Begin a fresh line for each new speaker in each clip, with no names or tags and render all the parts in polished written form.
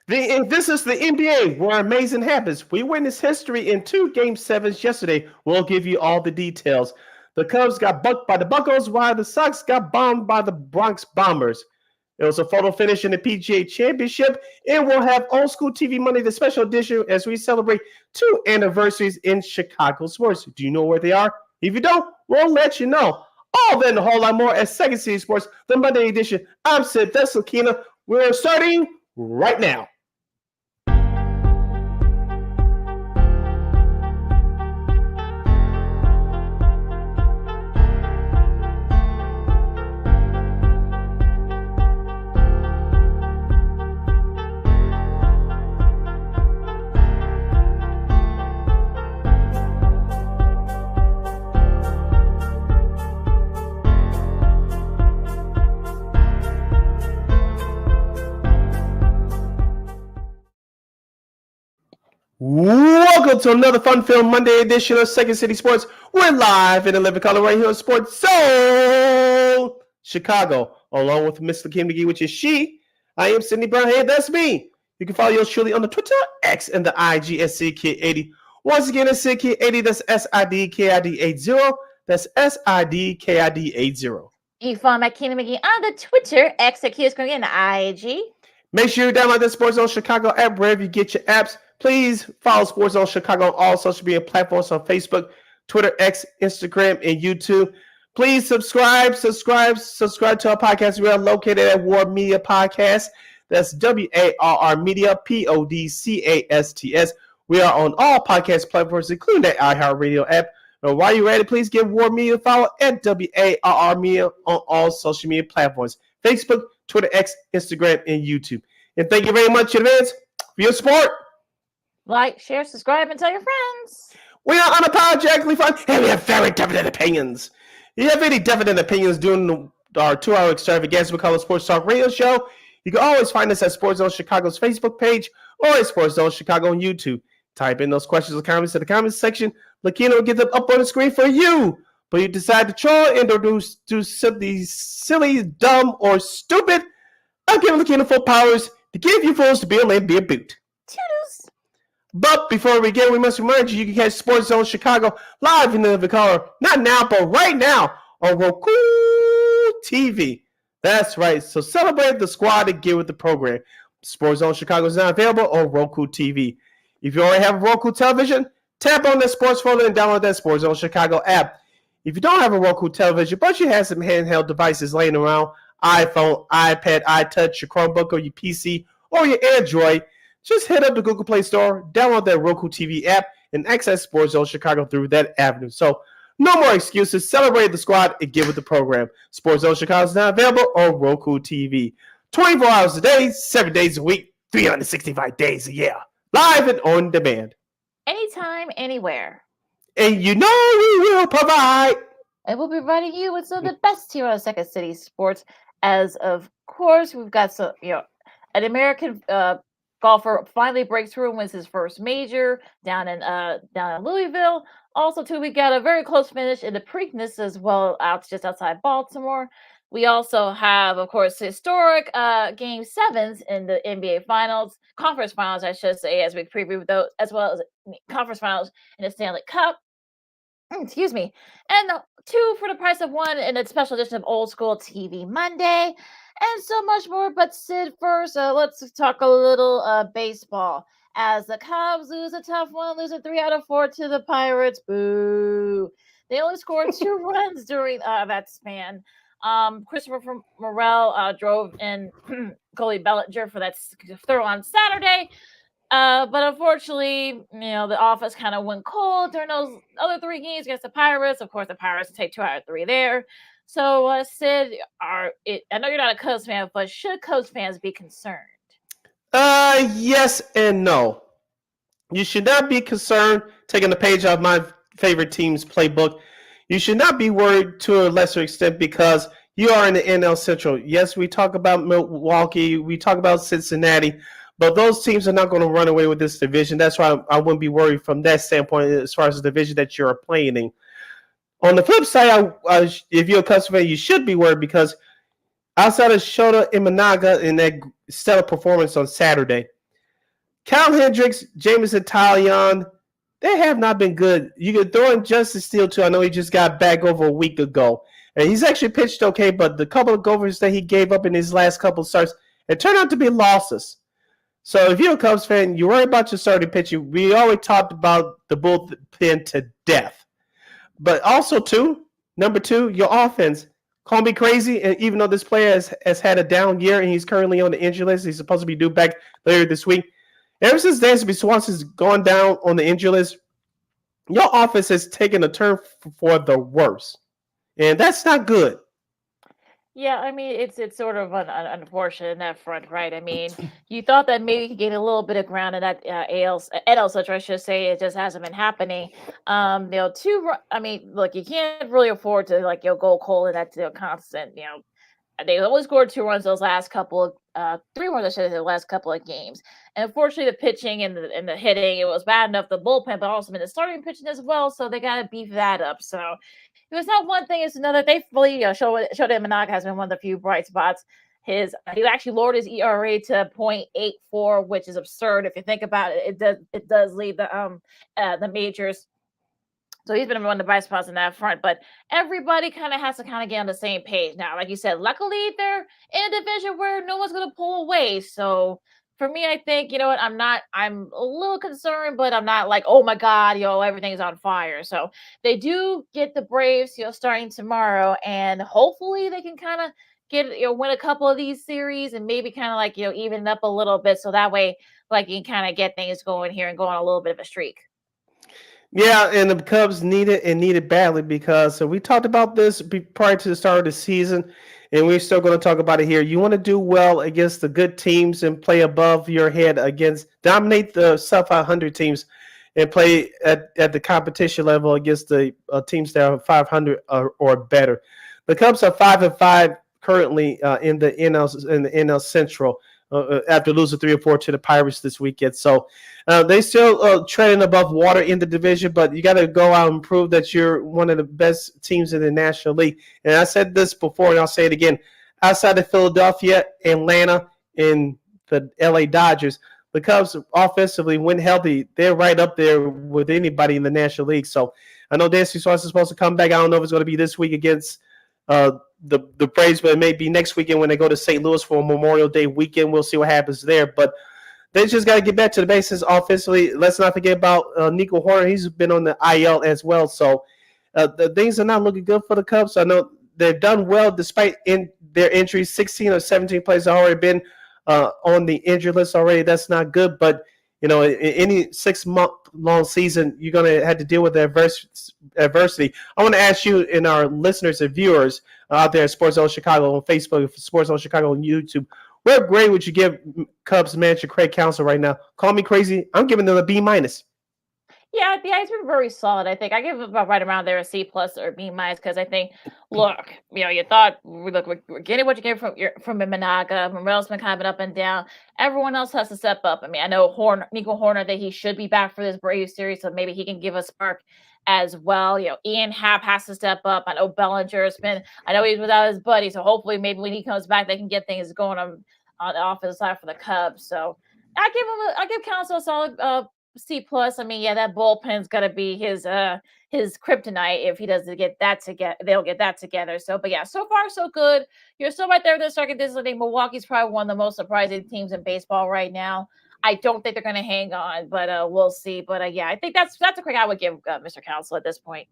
This is the NBA where amazing happens. We witnessed history in two Game 7s yesterday. We'll give you all the details. The Cubs got bucked by the Buccos, while the Sox got bombed by the Bronx Bombers. It was a photo finish in the PGA Championship, and we'll have Old School TV Monday, the special edition, as we celebrate two anniversaries in Chicago sports. Do you know where they are? If you don't, we'll let you know. All that and a whole lot more at Second City Sports, the Monday edition. I'm Sid Deslakina. We're starting right now. Welcome to another fun-filled Monday edition of Second City Sports. We're live in the living color right here on Sports Zone Chicago, along with Mr. Kim McGee, which is she. I am Sydney Brown. Hey, that's me. You can follow yours truly on the Twitter, X, and the IG at SidKid80. Once again, it's SidKid80. That's SIDKID80. That's SIDKID80.
You can follow my Kim McGee on the Twitter, X at Q and the IG.
Make sure you download the Sports Zone Chicago app wherever you get your apps. Please follow Sports Zone Chicago on all social media platforms on Facebook, Twitter, X, Instagram, and YouTube. Please subscribe to our podcast. We are located at War Media Podcast. That's WARR Media, PODCASTS. We are on all podcast platforms, including the iHeartRadio app. And while you're at it, please give War Media a follow at WARR Media on all social media platforms, Facebook, Twitter, X, Instagram, and YouTube. And thank you very much in advance for your support.
Like, share, subscribe, and tell your friends.
We are unapologetically fun, and we have very definite opinions. If you have any definite opinions during our 2-hour extravaganza we call a Sports Talk Radio Show, you can always find us at Sports Zone Chicago's Facebook page or at Sports Zone Chicago on YouTube. Type in those questions or comments in the comments section. Lakina will get them up on the screen for you. But you decide to troll and do something silly, dumb, or stupid, I'll give Lakina full powers to give you fools to be a be a boot.
Toodles.
But before we begin, we must remind you can catch Sports Zone Chicago live in the color, not now, but right now on Roku TV. That's right. So celebrate the squad and get with the program. Sports Zone Chicago is now available on Roku TV. If you already have a Roku television, tap on that sports folder and download that Sports Zone Chicago app. If you don't have a Roku television, but you have some handheld devices laying around, iPhone, iPad, iTouch, your Chromebook, or your PC, or your Android, just head up to Google Play Store, download that Roku TV app, and access Sports Zone Chicago through that avenue. So, no more excuses. Celebrate the squad and get with the program. Sports Zone Chicago is now available on Roku TV. 24 hours a day, 7 days a week, 365 days a year. Live and on demand.
Anytime, anywhere.
And you know we will provide.
And we'll be providing you with some of the best here on Second City Sports. As of course, we've got some, an American golfer finally breaks through and wins his first major down in Louisville. Also, too, we got a very close finish in the Preakness as well, just outside Baltimore. We also have, of course, historic Game 7s in the NBA Finals, Conference Finals, I should say, as we preview those, as well as Conference Finals in the Stanley Cup. Excuse me. And 2 for the price of 1 in a special edition of Old School TV Monday. And so much more. But Sid, first, let's talk a little baseball. As the Cubs lose a tough one, losing 3 out of 4 to the Pirates. Boo. They only scored 2 runs during that span. Christopher Morel drove in Cody Bellinger for that throw on Saturday. But unfortunately, the offense kind of went cold during those other 3 games against the Pirates. Of course, the Pirates take 2 out of 3 there. So, Sid, I know you're not a Cubs fan, but should Cubs fans be concerned?
Yes and no. You should not be concerned, taking the page off my favorite team's playbook. You should not be worried to a lesser extent because you are in the NL Central. Yes, we talk about Milwaukee, we talk about Cincinnati, but those teams are not going to run away with this division. That's why I wouldn't be worried from that standpoint as far as the division that you're playing in. On the flip side, if you're a Cubs fan, you should be worried because outside of Shota Imanaga in that stellar performance on Saturday, Cal Hendricks, Jameson Taillon, they have not been good. You can throw in Justice Steele too. I know he just got back over a week ago. And he's actually pitched okay, but the couple of gophers that he gave up in his last couple of starts, it turned out to be losses. So if you're a Cubs fan, you worry about your starting pitching. We already talked about the bullpen to death. But also, too, number two, your offense. Call me crazy, and even though this player has had a down year and he's currently on the injury list, he's supposed to be due back later this week. Ever since Dansby Swanson's gone down on the injury list, your offense has taken a turn for the worse. And that's not good.
Yeah, I mean it's sort of unfortunate in that front, right? I mean, you thought that maybe he could gain a little bit of ground in that NL Central, I should say. It just hasn't been happening. I mean, look, you can't really afford to go cold in that constant. They only scored 2 runs those last couple of 3 runs, I should say, the last couple of games. And unfortunately, the pitching and the hitting, it was bad enough. The bullpen, but also in the starting pitching as well. So they got to beef that up. So it was not one thing; it's another. Thankfully, Shohei Managa has been one of the few bright spots. He actually lowered his ERA to 0.84, which is absurd if you think about it. It does lead the majors. So he's been one of the bright spots in that front, but everybody kind of has to get on the same page now. Like you said, luckily they're in a division where no one's going to pull away. So for me, I think, you know what, I'm a little concerned, but I'm not like, oh my God, everything's on fire. So they do get the Braves, starting tomorrow, and hopefully they can kind of win a couple of these series and maybe even it up a little bit. So that way, you can kind of get things going here and go on a little bit of a streak.
Yeah, and the Cubs need it and need it badly because we talked about this prior to the start of the season, and we're still going to talk about it here. You want to do well against the good teams and play above your head dominate the sub 500 teams and play at the competition level against the teams that are 500 or better. The Cubs are 5-5 currently in the NL Central. After losing 3 or 4 to the Pirates this weekend. So they still treading above water in the division, but you got to go out and prove that you're one of the best teams in the National League. And I said this before, and I'll say it again. Outside of Philadelphia, Atlanta, and the LA Dodgers, the Cubs offensively, when healthy, they're right up there with anybody in the National League. So I know Dansby Swanson's supposed to come back. I don't know if it's going to be this week against the Braves, but it may be next weekend when they go to St. Louis for Memorial Day weekend. We'll see what happens there. But they just got to get back to the basics offensively. Let's not forget about Nico Horner. He's been on the IL as well. So the things are not looking good for the Cubs. I know they've done well despite their injuries. 16 or 17 players have already been on the injury list already. That's not good. But, in any 6-month-long season, you're going to have to deal with adversity. I want to ask you and our listeners and viewers out there at Sports Zone Chicago on Facebook, Sports Zone Chicago on YouTube, what grade would you give Cubs manager Craig Counsell right now? Call me crazy. I'm giving them a B-.
Yeah, he's been very solid. I think I give it about right around there a C+ or B- because I think, look, you thought, look, we're getting what you get from Managa. Morel's been kind of up and down. Everyone else has to step up. I mean, I know Nico Horner that he should be back for this Braves series, so maybe he can give a spark as well. Ian Happ has to step up. I know Bellinger's I know he's without his buddy, so hopefully maybe when he comes back, they can get things going on the offensive side for the Cubs. So I give Counsell a solid C+. I mean, yeah, that bullpen's got to be his kryptonite if he doesn't get that together. They'll get that together. So, but yeah, so far so good. You're still right there with the second distance. I think Milwaukee's probably one of the most surprising teams in baseball right now. I don't think they're going to hang on, but we'll see. But yeah, I think that's a quick I would give Mr. Counsell at this point.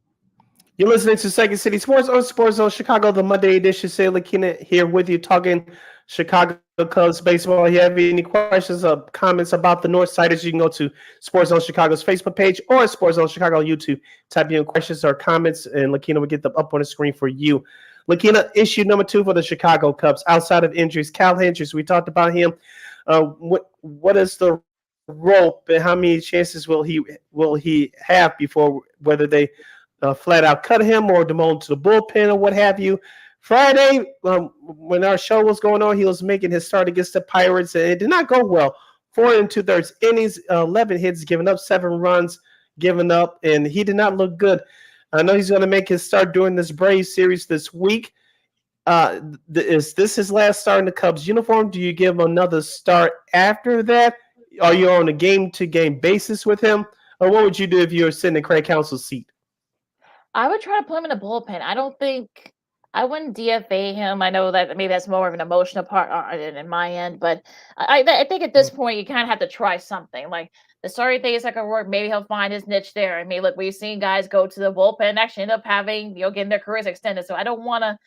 You're listening to Second City Sports on Sports Zone Chicago, the Monday edition. Sailor Keenan here with you, talking Chicago Cubs baseball. If you have any questions or comments about the Northsiders, you can go to Sports Zone Chicago's Facebook page or Sports Zone Chicago on YouTube. Type in questions or comments, and Lakina will get them up on the screen for you. Lakina, issue number 2 for the Chicago Cubs. Outside of injuries, Cal Hendricks, we talked about him. What is the rope and how many chances will he have before whether they flat out cut him or demote him to the bullpen or what have you? Friday, when our show was going on, he was making his start against the Pirates, and it did not go well. 4 2/3 innings, 11 hits, giving up 7 runs, giving up, and he did not look good. I know he's going to make his start during this Braves series this week. Is this his last start in the Cubs uniform? Do you give him another start after that? Are you on a game-to-game basis with him? Or what would you do if you were sitting in Craig Counsell's seat?
I would try to put him in the bullpen. I don't think I wouldn't DFA him. I know that maybe that's more of an emotional part in my end, but I think at this point you kind of have to try something. Like the starting thing is not gonna work. Maybe he'll find his niche there. I mean, look, we've seen guys go to the bullpen and actually end up having getting their careers extended. So I don't want to.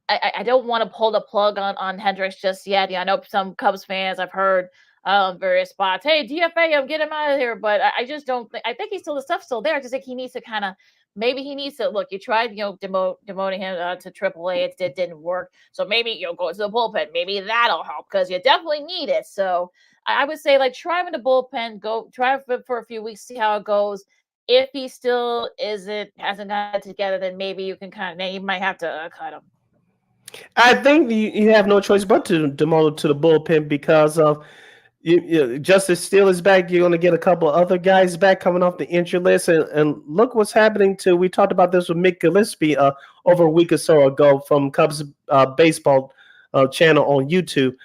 I don't want to pull the plug on Hendricks just yet. Yeah, I know some Cubs fans I've heard various spots. Hey, DFA him, get him out of here. But I just don't think. I think he's still the stuff's still there. I just think he needs to kind of maybe he needs to look. You tried demoting him to AAA. It didn't work. So maybe go to the bullpen. Maybe that'll help because you definitely need it. So I would say like try him in the bullpen. Go try for a few weeks, see how it goes. If he still hasn't got it together, then maybe you can you might have to cut him.
I think you have no choice but to demote to the bullpen because of Justice Steele is back. You're going to get a couple of other guys back coming off the injury list. And look what's happening we talked about this with Mick Gillespie over a week or so ago from Cubs baseball channel on YouTube.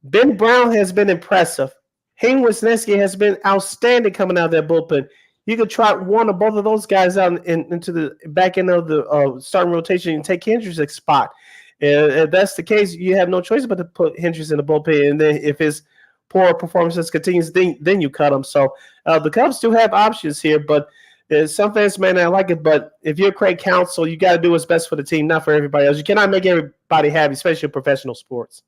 Ben Brown has been impressive. Hayden Wesneski has been outstanding coming out of that bullpen. You could try one or both of those guys out into the back end of the starting rotation and take Hendricks' spot. And if that's the case, you have no choice but to put Hendricks in the bullpen. And then if his poor performances continues, then you cut him. So the Cubs do have options here, but some fans may not like it. But if you're Craig Counsell, you got to do what's best for the team, not for everybody else. You cannot make everybody happy, especially in professional sports.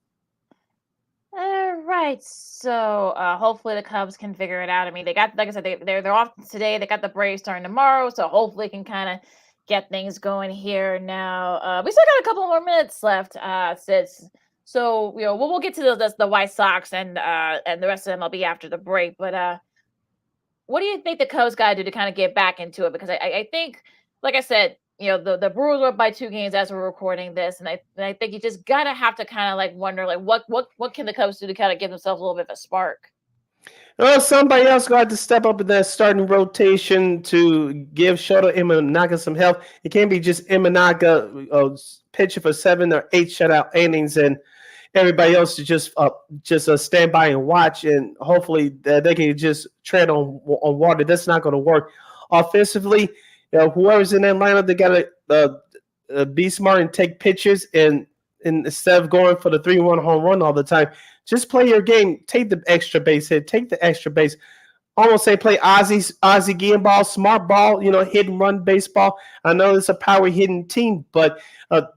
Right. So hopefully the Cubs can figure it out. I mean, they got, like I said, they're off today. They got the Braves starting tomorrow, so hopefully can kind of get things going here now. We still got a couple more minutes left. So we'll get to the White Sox and the rest of MLB after the break. But what do you think the Cubs got to do to kind of get back into it? Because I think, like I said, the Brewers are up by 2 games as we're recording this, and I think you just have to kind of like wonder like what can the Cubs do to kind of give themselves a little bit of a spark.
Well, somebody else got to step up in that starting rotation to give Shota Imanaga some help. It can't be just Imanaga pitching for 7 or 8 shutout innings and everybody else to just stand by and watch, and hopefully they can just tread on water. That's not going to work. Offensively, whoever's in that lineup, they got to be smart and take pitches, and instead of going for the 3-1 home run all the time, just play your game. Take the extra base hit. Take the extra base. Almost say play Ozzie Guillen ball, smart ball, hit and run baseball. I know it's a power hitting team, but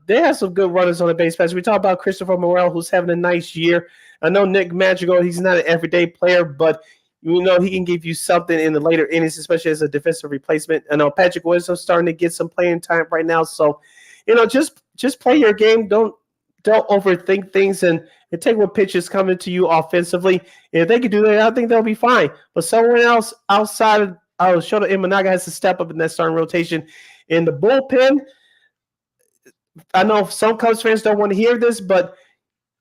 they have some good runners on the base paths. We talk about Christopher Morel, who's having a nice year. I know Nick Madrigal, he's not an everyday player, but he can give you something in the later innings, especially as a defensive replacement. I know Patrick Wisdom's starting to get some playing time right now. So, just play your game. Don't overthink things and take what pitches coming to you offensively. If they can do that, I think they'll be fine. But someone else outside of Shota Imanaga has to step up in that starting rotation. In the bullpen, I know some Cubs fans don't want to hear this, but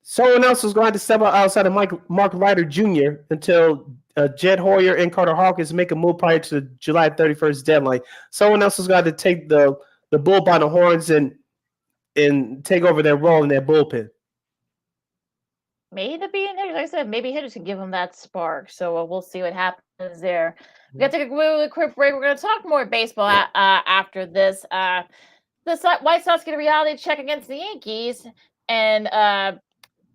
someone else is going to have to step up outside of Mark Leiter Jr. until Jed Hoyer and Carter Hawkins make a move prior to the July 31st deadline. Someone else is going to take the bull by the horns and take over their role in that bullpen.
Maybe like I said, maybe hitters can give them that spark. So we'll see what happens there. We got to take a really quick break. We're going to talk more baseball after this. The White Sox get a reality check against the Yankees, and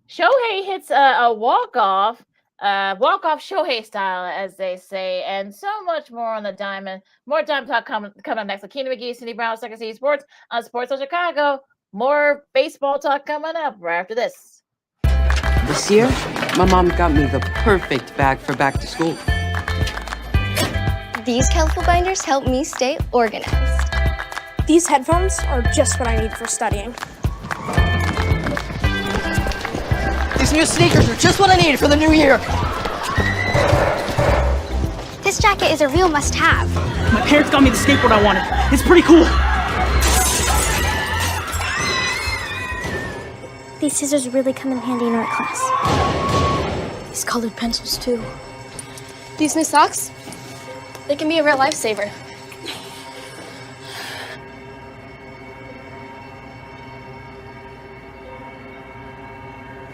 Shohei hits a walk-off Shohei style, as they say, and so much more on the diamond. More time talk coming up next. Lakina McGee, Cindy Brown, Second City Sports on Sports of Chicago. More baseball talk coming up right after this.
This year, my mom got me the perfect bag for back to school.
These colorful binders help me stay organized.
These headphones are just what I need for studying.
These new sneakers are just what I need for the new year.
This jacket is a real must-have.
My parents got me the skateboard I wanted. It's pretty cool.
These scissors really come in handy in art class.
These colored pencils, too. These new socks, they can be a real lifesaver.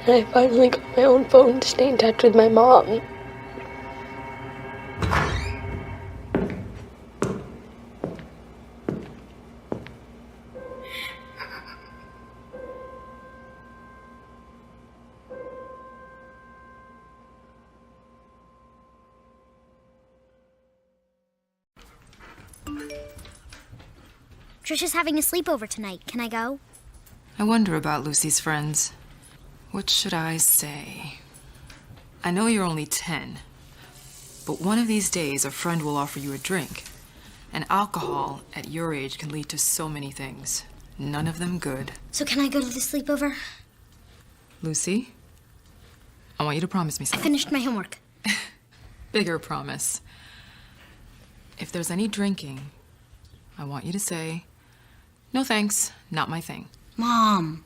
I finally got my own phone to stay in touch with my mom.
Trisha's having a sleepover tonight. Can I go?
I wonder about Lucy's friends. What should I say? I know you're only 10, but one of these days a friend will offer you a drink. And alcohol at your age can lead to so many things. None of them good.
So can I go to the sleepover?
Lucy, I want you to promise me
I
something.
finished my homework.
Bigger promise. If there's any drinking, I want you to say, "No thanks, not my thing."
Mom.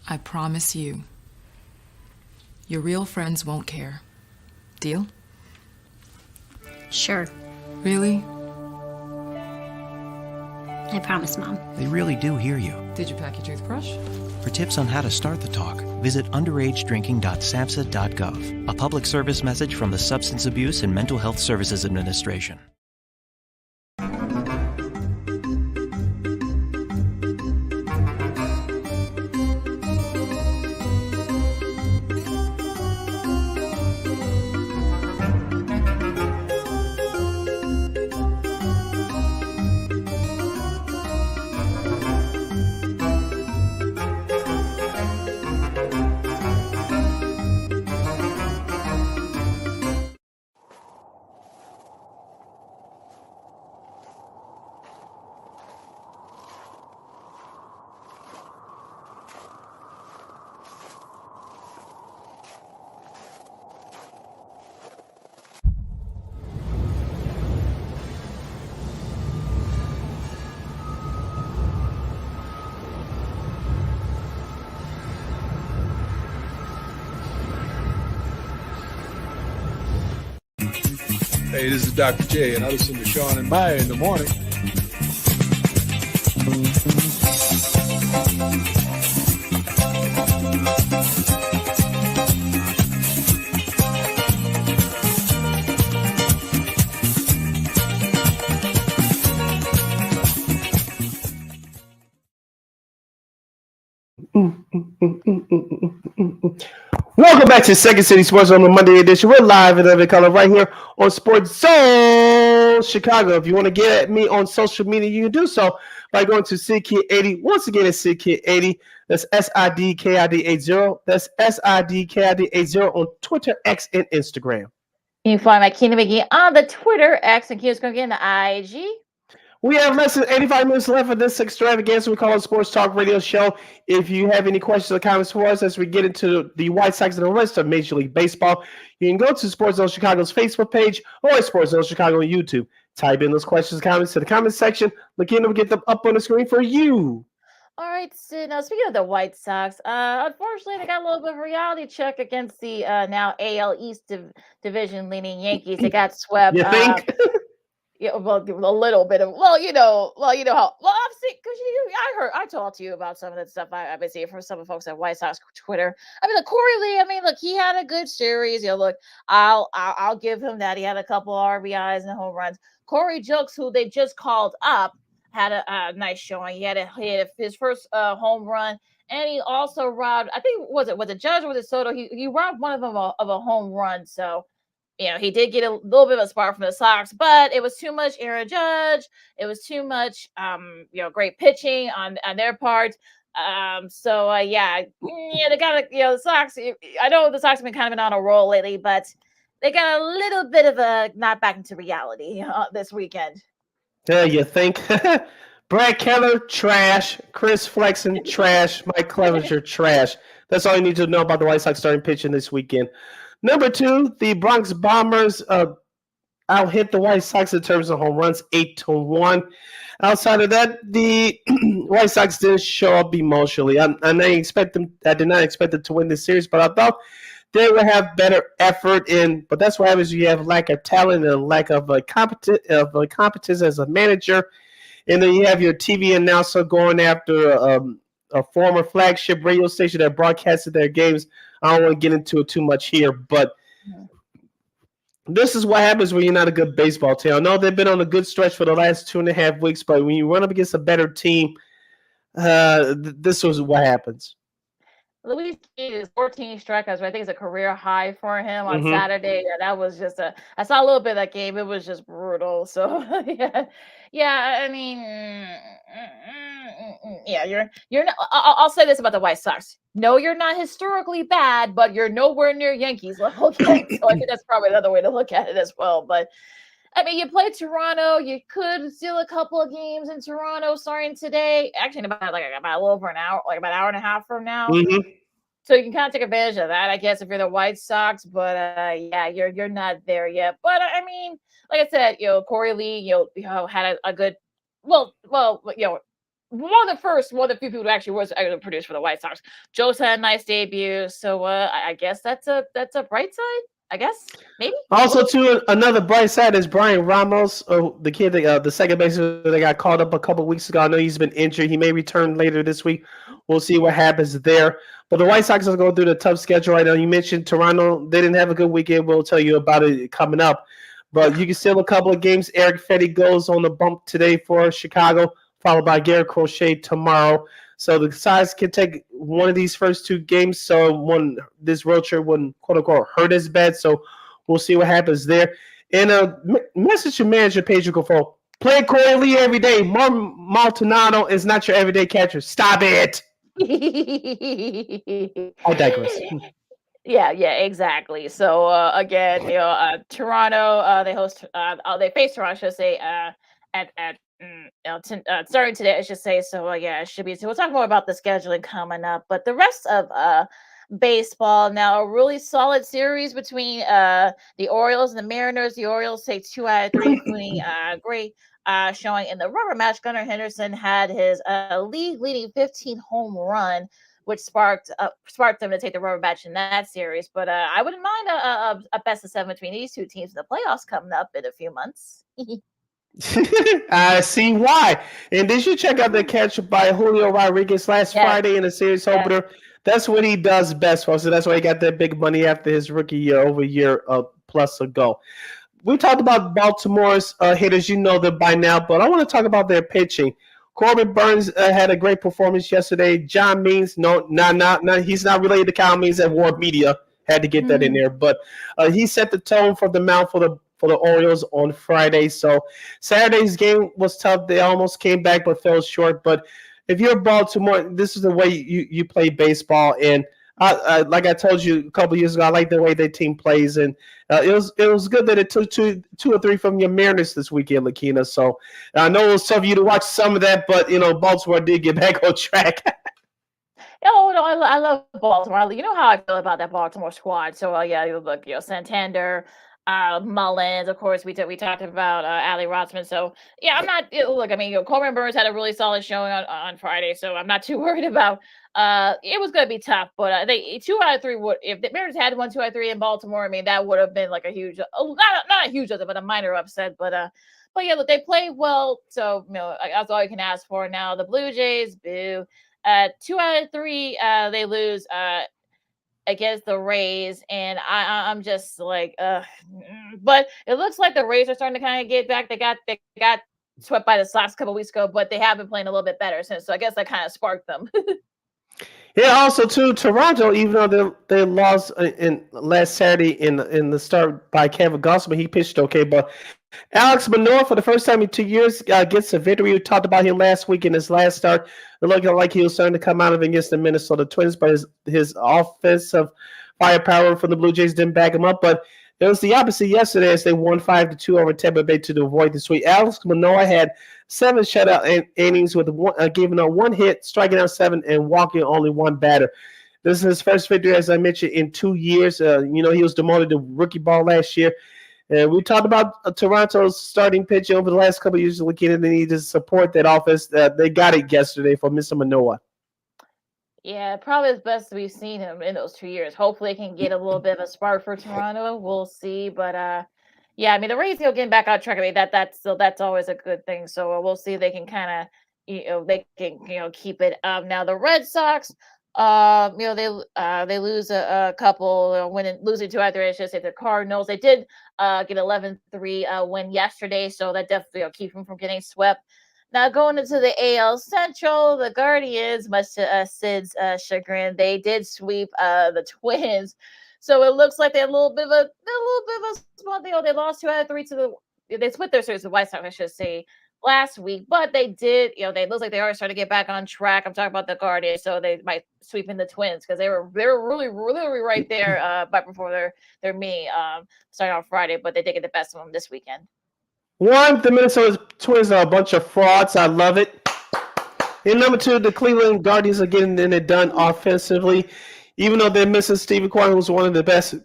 I promise you, your real friends won't care. Deal?
Sure.
Really?
I promise, Mom.
They really do hear you.
Did you pack your toothbrush?
For tips on how to start the talk, visit underagedrinking.samhsa.gov, a public service message from the Substance Abuse and Mental Health Services Administration.
Hey, this is Dr. J, and I listen to Sean and Maya in the morning.
Welcome back to Second City Sports on the Monday edition. We're live in every color right here on Sports Zone Chicago. If you want to get at me on social media, you can do so by going to SidKid80. Once again, it's SidKid80. That's SIDKID80. That's SIDKID80 on Twitter, X, and Instagram.
You can find my Kingdom McGee on the Twitter, X, and Q's going to get in the IG.
We have less than 85 minutes left of this extravaganza we call a Sports Talk Radio Show. If you have any questions or comments for us as we get into the White Sox and the rest of Major League Baseball, you can go to Sports Zone Chicago's Facebook page or Sports Zone Chicago on YouTube. Type in those questions and comments to the comment section. Look in and get them up on the screen for you.
All right, so now speaking of the White Sox, unfortunately they got a little bit of a reality check against the now AL East division leading Yankees. They got swept.
You think?
Yeah, well, a little bit of how. Well, obviously, because I talked to you about some of that stuff I've been seeing from some of the folks at White Sox Twitter. I mean, look, Corey Lee. I mean, look, he had a good series. Look, I'll give him that. He had a couple RBIs and home runs. Corey Jokes, who they just called up, had a nice showing. He had his first home run, and he also robbed. I think was it Judge or was it Soto? He robbed one of them of a home run. So. He did get a little bit of a spark from the Sox, but it was too much Aaron Judge. It was too much, great pitching on their part. They got the Sox. I know the Sox have been on a roll lately, but they got a little bit of a not back into reality this weekend.
Yeah, you think? Brad Keller, trash. Chris Flexen, trash. Mike Clevenger, trash. That's all you need to know about the White Sox starting pitching this weekend. Number 2, the Bronx Bombers out-hit the White Sox in terms of home runs, 8-1. Outside of that, the White Sox didn't show up emotionally. I did not expect them to win this series, but I thought they would have better effort in. But that's what happens when you have lack of talent and lack of competence as a manager. And then you have your TV announcer going after a former flagship radio station that broadcasted their games. I don't want to get into it too much here, but this is what happens when you're not a good baseball team. I know they've been on a good stretch for the last 2.5 weeks, but when you run up against a better team, this was what happens.
Luis is 14 strikeouts. I think it's a career high for him on
Mm-hmm.
Saturday. Yeah, that was just I saw a little bit of that game. It was just brutal. So yeah, yeah. I mean, yeah. You're not. I'll say this about the White Sox. No, you're not historically bad, but you're nowhere near Yankees level yet. So I think that's probably another way to look at it as well. But I mean, you play Toronto. You could steal a couple of games in Toronto starting today. Actually, in about a little over an hour, like about an hour and a half from now.
Mm-hmm.
So you can kind of take advantage of that, I guess, if you're the White Sox. But yeah, you're not there yet. But I mean, like I said, Corey Lee, had a good, well, one of the few people who actually was produced for the White Sox. Joe's had a nice debut, so I guess that's a bright side. I guess maybe.
Also, too, another bright side is Brian Ramos, the kid, the second baseman that got called up a couple weeks ago. I know he's been injured. He may return later this week. We'll see what happens there. But the White Sox are going through the tough schedule right now. You mentioned Toronto. They didn't have a good weekend. We'll tell you about it coming up. But you can steal a couple of games. Eric Fetty goes on the bump today for Chicago, followed by Garrett Crochet tomorrow. So the Sox can take one of these first two games. So this road trip wouldn't, quote unquote, hurt as bad. So we'll see what happens there. And a message to manager Pedro Grifol. Play Corey Lee every day. Maldonado is not your everyday catcher. Stop it. I digress.
Yeah, exactly. So again, Toronto, they face Toronto, I should say, starting today, I should say. So yeah, it should be. So we'll talk more about the scheduling coming up. But the rest of baseball now, a really solid series between the Orioles and the Mariners. The Orioles take 2 out of 3, including great showing in the rubber match. Gunnar Henderson had his league-leading 15 home run, which sparked them to take the rubber match in that series. But I wouldn't mind a best of 7 between these two teams in the playoffs coming up in a few months.
I see why. And did you check out the catch by Julio Rodriguez last Friday in the series opener? That's what he does best for us. So that's why he got that big money after his rookie year over a year plus ago. We talked about Baltimore's hitters. You know them by now, but I want to talk about their pitching. Corbin Burns had a great performance yesterday. John Means, no, he's not related to Kyle Means at War Media. Had to get that in there, but he set the tone for the mound for the Orioles on Friday. So Saturday's game was tough. They almost came back but fell short. But if you're Baltimore, this is the way you play baseball. And like I told you a couple years ago, I like the way their team plays. And it was good that it took two or three from your Mariners this weekend, Lakina. So I know it was tough for you to watch some of that, but Baltimore did get back on track.
Oh no, I love Baltimore. You know how I feel about that Baltimore squad. So look, Santander, Mullins, of course. We talked about Ali Rotzman. So yeah, I'm not. Look, I mean, Corbin Burns had a really solid showing on Friday, so I'm not too worried about. It was going to be tough, but they 2 out of 3 would. If the Mariners had 1, 2 out of 3 in Baltimore, I mean, that would have been like a huge, not a huge upset, but a minor upset. But yeah, look, they play well, so that's all you can ask for now. The Blue Jays, boo. 2 out of 3, they lose against the Rays, and I'm just like, but it looks like the Rays are starting to kind of get back. They got swept by the Sox a couple weeks ago, but they have been playing a little bit better since. So I guess that kind of sparked them.
Yeah, also too, Toronto, even though they lost in last Saturday in the start by Kevin Gossman, he pitched okay, but Alex Manoah, for the first time in 2 years, gets a victory. We talked about him last week in his last start. It looked like he was starting to come out of it against the Minnesota Twins, but his offensive firepower from the Blue Jays didn't back him up. But it was the opposite yesterday as they won 5-2 over Tampa Bay to avoid the sweep. Alex Manoah had 7 shutout innings with giving up 1 hit, striking out 7, and walking only 1 batter. This is his first victory, as I mentioned, in 2 years. He was demoted to rookie ball last year. And we talked about Toronto's starting pitching over the last couple of years. Looking at the need to support that offense. They got it yesterday for Mr. Manoah.
Yeah, probably it's best we've seen him in those 2 years. Hopefully, it can get a little bit of a spark for Toronto. We'll see, but yeah, I mean the Rays getting back on track. I mean that's always a good thing. So we'll see if they can kind of they can keep it up. Now the Red Sox. They lose a couple, losing 2 out of 3. I should say the Cardinals. They did get 11-3 win yesterday, so that definitely keep them from getting swept. Now going into the AL Central, the Guardians, much to Sid's chagrin, they did sweep the Twins. So it looks like they had a little bit of a small deal. They lost 2 out of 3 to they split their series with White Sox, I should say, last week. But they did, they looks like they are starting to get back on track. I'm talking about the Guardians, so they might sweep in the Twins because they were really right there right before their meeting starting on Friday. But they did get the best of them this weekend.
The Minnesota Twins are a bunch of frauds. I love it. And number 2, the Cleveland Guardians are getting it done offensively. Even though they're missing Stephen Kwan, who's one of the best,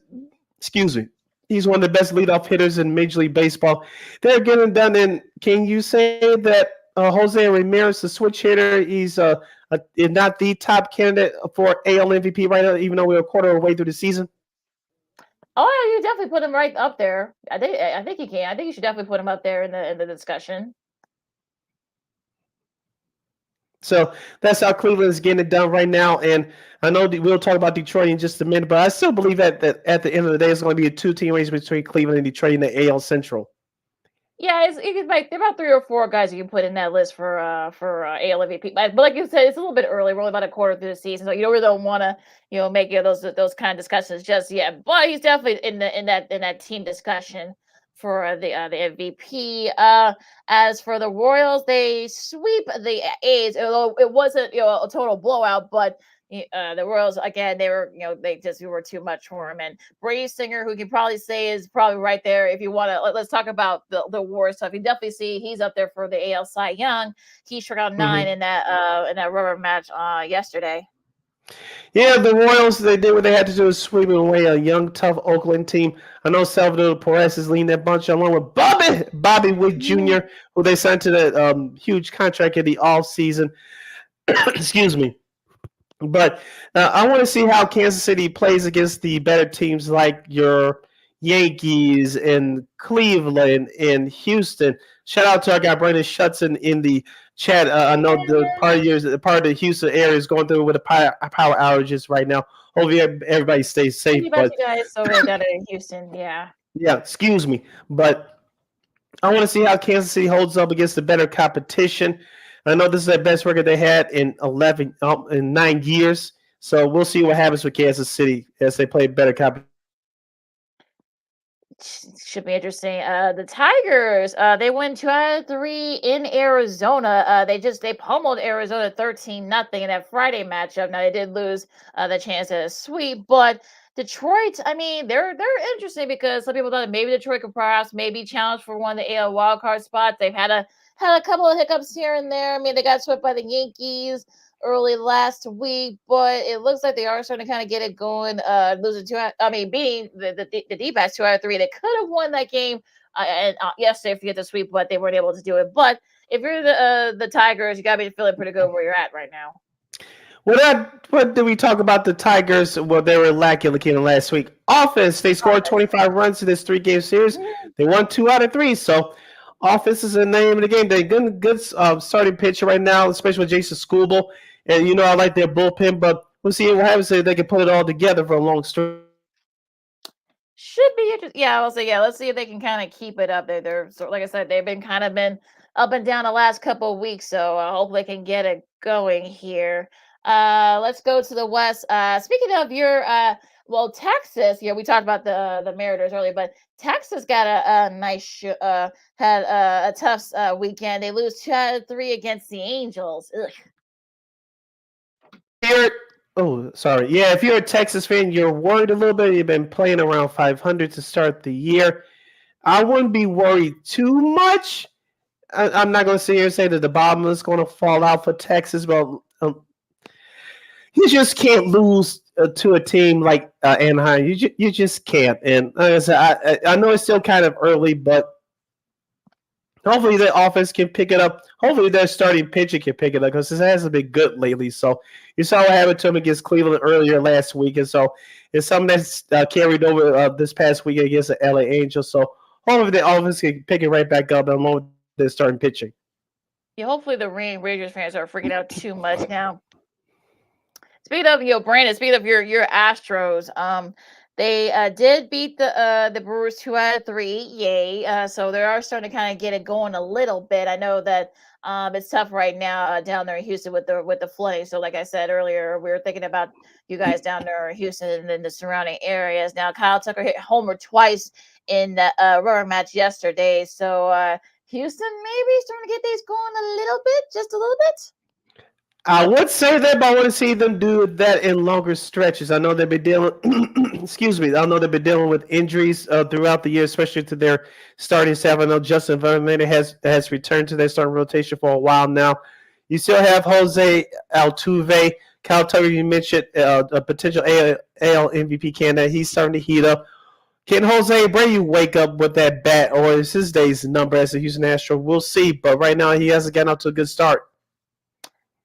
he's one of the best leadoff hitters in Major League Baseball. They're getting it done. And can you say that Jose Ramirez, the switch hitter, he's not the top candidate for AL MVP right now, even though we're a quarter of the way through the season?
Oh, yeah, you definitely put him right up there. I think he can. I think you should definitely put him up there in the discussion.
So that's how Cleveland is getting it done right now. And I know we'll talk about Detroit in just a minute, but I still believe that at the end of the day, it's going to be a 2-team race between Cleveland and Detroit in the AL Central.
Yeah, it's like there are about 3 or 4 guys you can put in that list for AL MVP. But like you said, it's a little bit early. We're only about a quarter through the season, so you really don't want to make those kind of discussions just yet. But he's definitely in that team discussion for the MVP. As for the Royals, they sweep the A's, although it wasn't a total blowout, but. The Royals again, they were we were too much for him. And Brady Singer, who you can probably say is probably right there. If you want to, let's talk about the war stuff. You definitely see he's up there for the AL Cy Young. He struck out 9 in that rubber match yesterday.
Yeah, the Royals, they did what they had to do, is sweep away a young, tough Oakland team. I know Salvador Perez is leading that bunch along with Bobby Witt Jr., who they signed to that huge contract in the offseason. Excuse me. But I want to see how Kansas City plays against the better teams like your Yankees and Cleveland and Houston. Shout out to our guy Brandon Shutson in the chat. I know the part of the Houston area is going through with the power outages right now. Hopefully everybody stays safe.
But you guys over down in Houston, yeah.
Yeah, excuse me. But I want to see how Kansas City holds up against the better competition. I know this is the best record they had in 9 years. So we'll see what happens with Kansas City as they play better competition.
Should be interesting. The Tigers, they win 2 out of 3 in Arizona. They pummeled Arizona 13-0 in that Friday matchup. Now they did lose the chance at a sweep, but Detroit, I mean, they're interesting because some people thought maybe Detroit could perhaps maybe challenge for one of the AL wildcard spots. They've had a couple of hiccups here and there. I mean, they got swept by the Yankees early last week, but it looks like they are starting to kind of get it going. Beating the D-backs 2 out of 3. They could have won that game yesterday if you get the sweep, but they weren't able to do it. But if you're the Tigers, you got to be feeling pretty good where you're at right now.
What did we talk about the Tigers? Well, they were lacking last week. Offense, they scored 25 runs in this 3-game series. They won 2 out of 3. So offense is the name of the game. They're good starting pitcher right now, especially with Jason Skubal. And, I like their bullpen, but we'll see what happens if they can put it all together for a long stretch.
Should be interesting. Yeah, I'll say, let's see if they can kind of keep it up. They're like I said, they've been up and down the last couple of weeks, so I hope they can get it going here. Let's go to the West. Speaking of your Texas, we talked about the Mariners earlier, but Texas got a nice had a tough weekend. They lose 2 out of 3 against the Angels. Ugh.
If you're a Texas fan, you're worried a little bit. You've been playing around 500 to start the year. I wouldn't be worried too much. I'm not going to sit here and say that the bottom is going to fall out for Texas, but you just can't lose to a team like Anaheim. You just can't. And like I said, I know it's still kind of early, but hopefully the offense can pick it up. Hopefully their starting pitcher can pick it up because it hasn't been good lately. So you saw what happened to him against Cleveland earlier last week. And so it's something that's carried over this past week against the LA Angels. So hopefully the offense can pick it right back up along with their starting pitching.
Yeah, hopefully the Rangers fans are freaking out too much now. Speaking of, Brandon, speaking of your Astros, They did beat the Brewers 2 out of 3. Yay! So they are starting to kind of get it going a little bit. I know that it's tough right now down there in Houston with the flooding. So like I said earlier, we were thinking about you guys down there in Houston and the surrounding areas. Now Kyle Tucker hit homer twice in the rubber match yesterday. So Houston maybe starting to get these going a little bit, just a little bit.
I would say that, but I want to see them do that in longer stretches. I know they've been dealing. Excuse me. I know they've been dealing with injuries throughout the year, especially to their starting staff. I know Justin Verlander has returned to their starting rotation for a while now. You still have Jose Altuve, Kyle Tucker. You mentioned a potential AL MVP candidate. He's starting to heat up. Can Jose Abreu wake up with that bat, or is his days number as a Houston Astro? We'll see. But right now, he hasn't gotten out to a good start.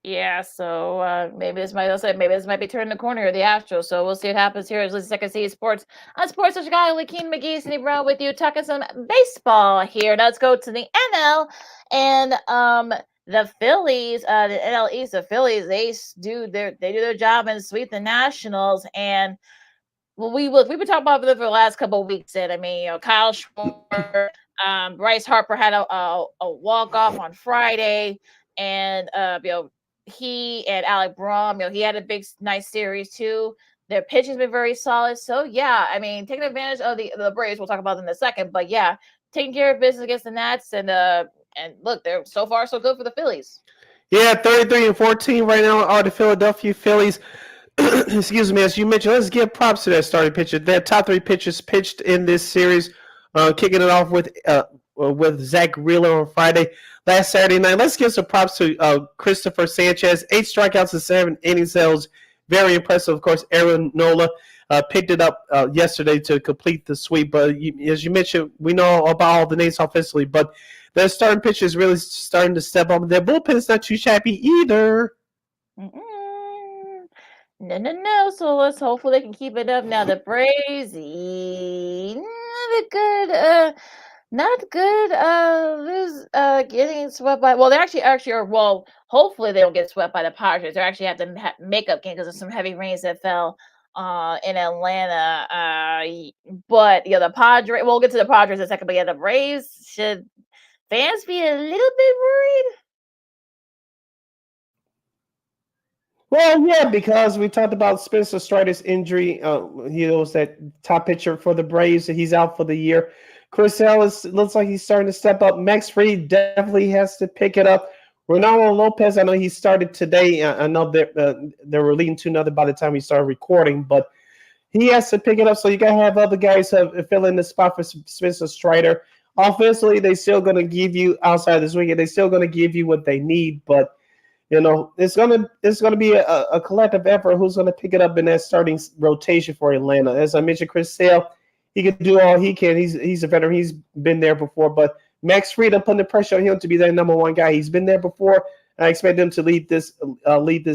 Yeah, so maybe this might be turning the corner of the Astros. So we'll see what happens here. It's the Second City Sports on Sports of Chicago. Lakeem McGee, Cindy Brown with you, talking some baseball here. Let's go to the NL and the Phillies, the NL East. The Phillies, they do their job and sweep the Nationals. And we've been talking about it for the last couple of weeks. And I mean, Kyle Schwarber, Bryce Harper had a walk off on Friday, and he and Alec Brom, he had a nice series too. Their pitching's been very solid. So yeah, I mean, taking advantage of the Braves, we'll talk about them in a second. But yeah, taking care of business against the Nats, and look, they're so far so good for the Phillies.
Yeah, 33-14 right now are the Philadelphia Phillies. Excuse me, as you mentioned, let's give props to that starting pitcher. Their top three pitchers pitched in this series, kicking it off with Zach Wheeler on Friday. Last Saturday night, let's give some props to Christopher Sanchez. 8 strikeouts in 7 innings. That was very impressive. Of course, Aaron Nola picked it up yesterday to complete the sweep. But as you mentioned, we know about all the names offensively, but their starting pitcher is really starting to step up. Their bullpen is not too shabby either.
No. So let's hopefully they can keep it up. Now the Braves, not good. Getting swept by. Well, they actually are. Well, hopefully they don't get swept by the Padres. They actually have to make up game because of some heavy rains that fell in Atlanta. But the Padres. We'll get to the Padres in a second. But yeah, the Braves, should fans be a little bit worried?
Well, yeah, because we talked about Spencer Strider's injury. He was that top pitcher for the Braves. He's out for the year. Chris Ellis looks like he's starting to step up. Max Fried definitely has to pick it up. Ronaldo Lopez, I know he started today. I know they were leading 2-0 by the time we started recording, but he has to pick it up. So you got to have other guys fill in the spot for Spencer Strider. Offensively, they're still going to give you, outside this weekend, they're still going to give you what they need, but it's gonna be a collective effort. Who's gonna pick it up in that starting rotation for Atlanta? As I mentioned, Chris Sale, he can do all he can. He's a veteran. He's been there before. But Max Fried, I'm putting the pressure on him to be their number one guy. He's been there before. I expect him to lead this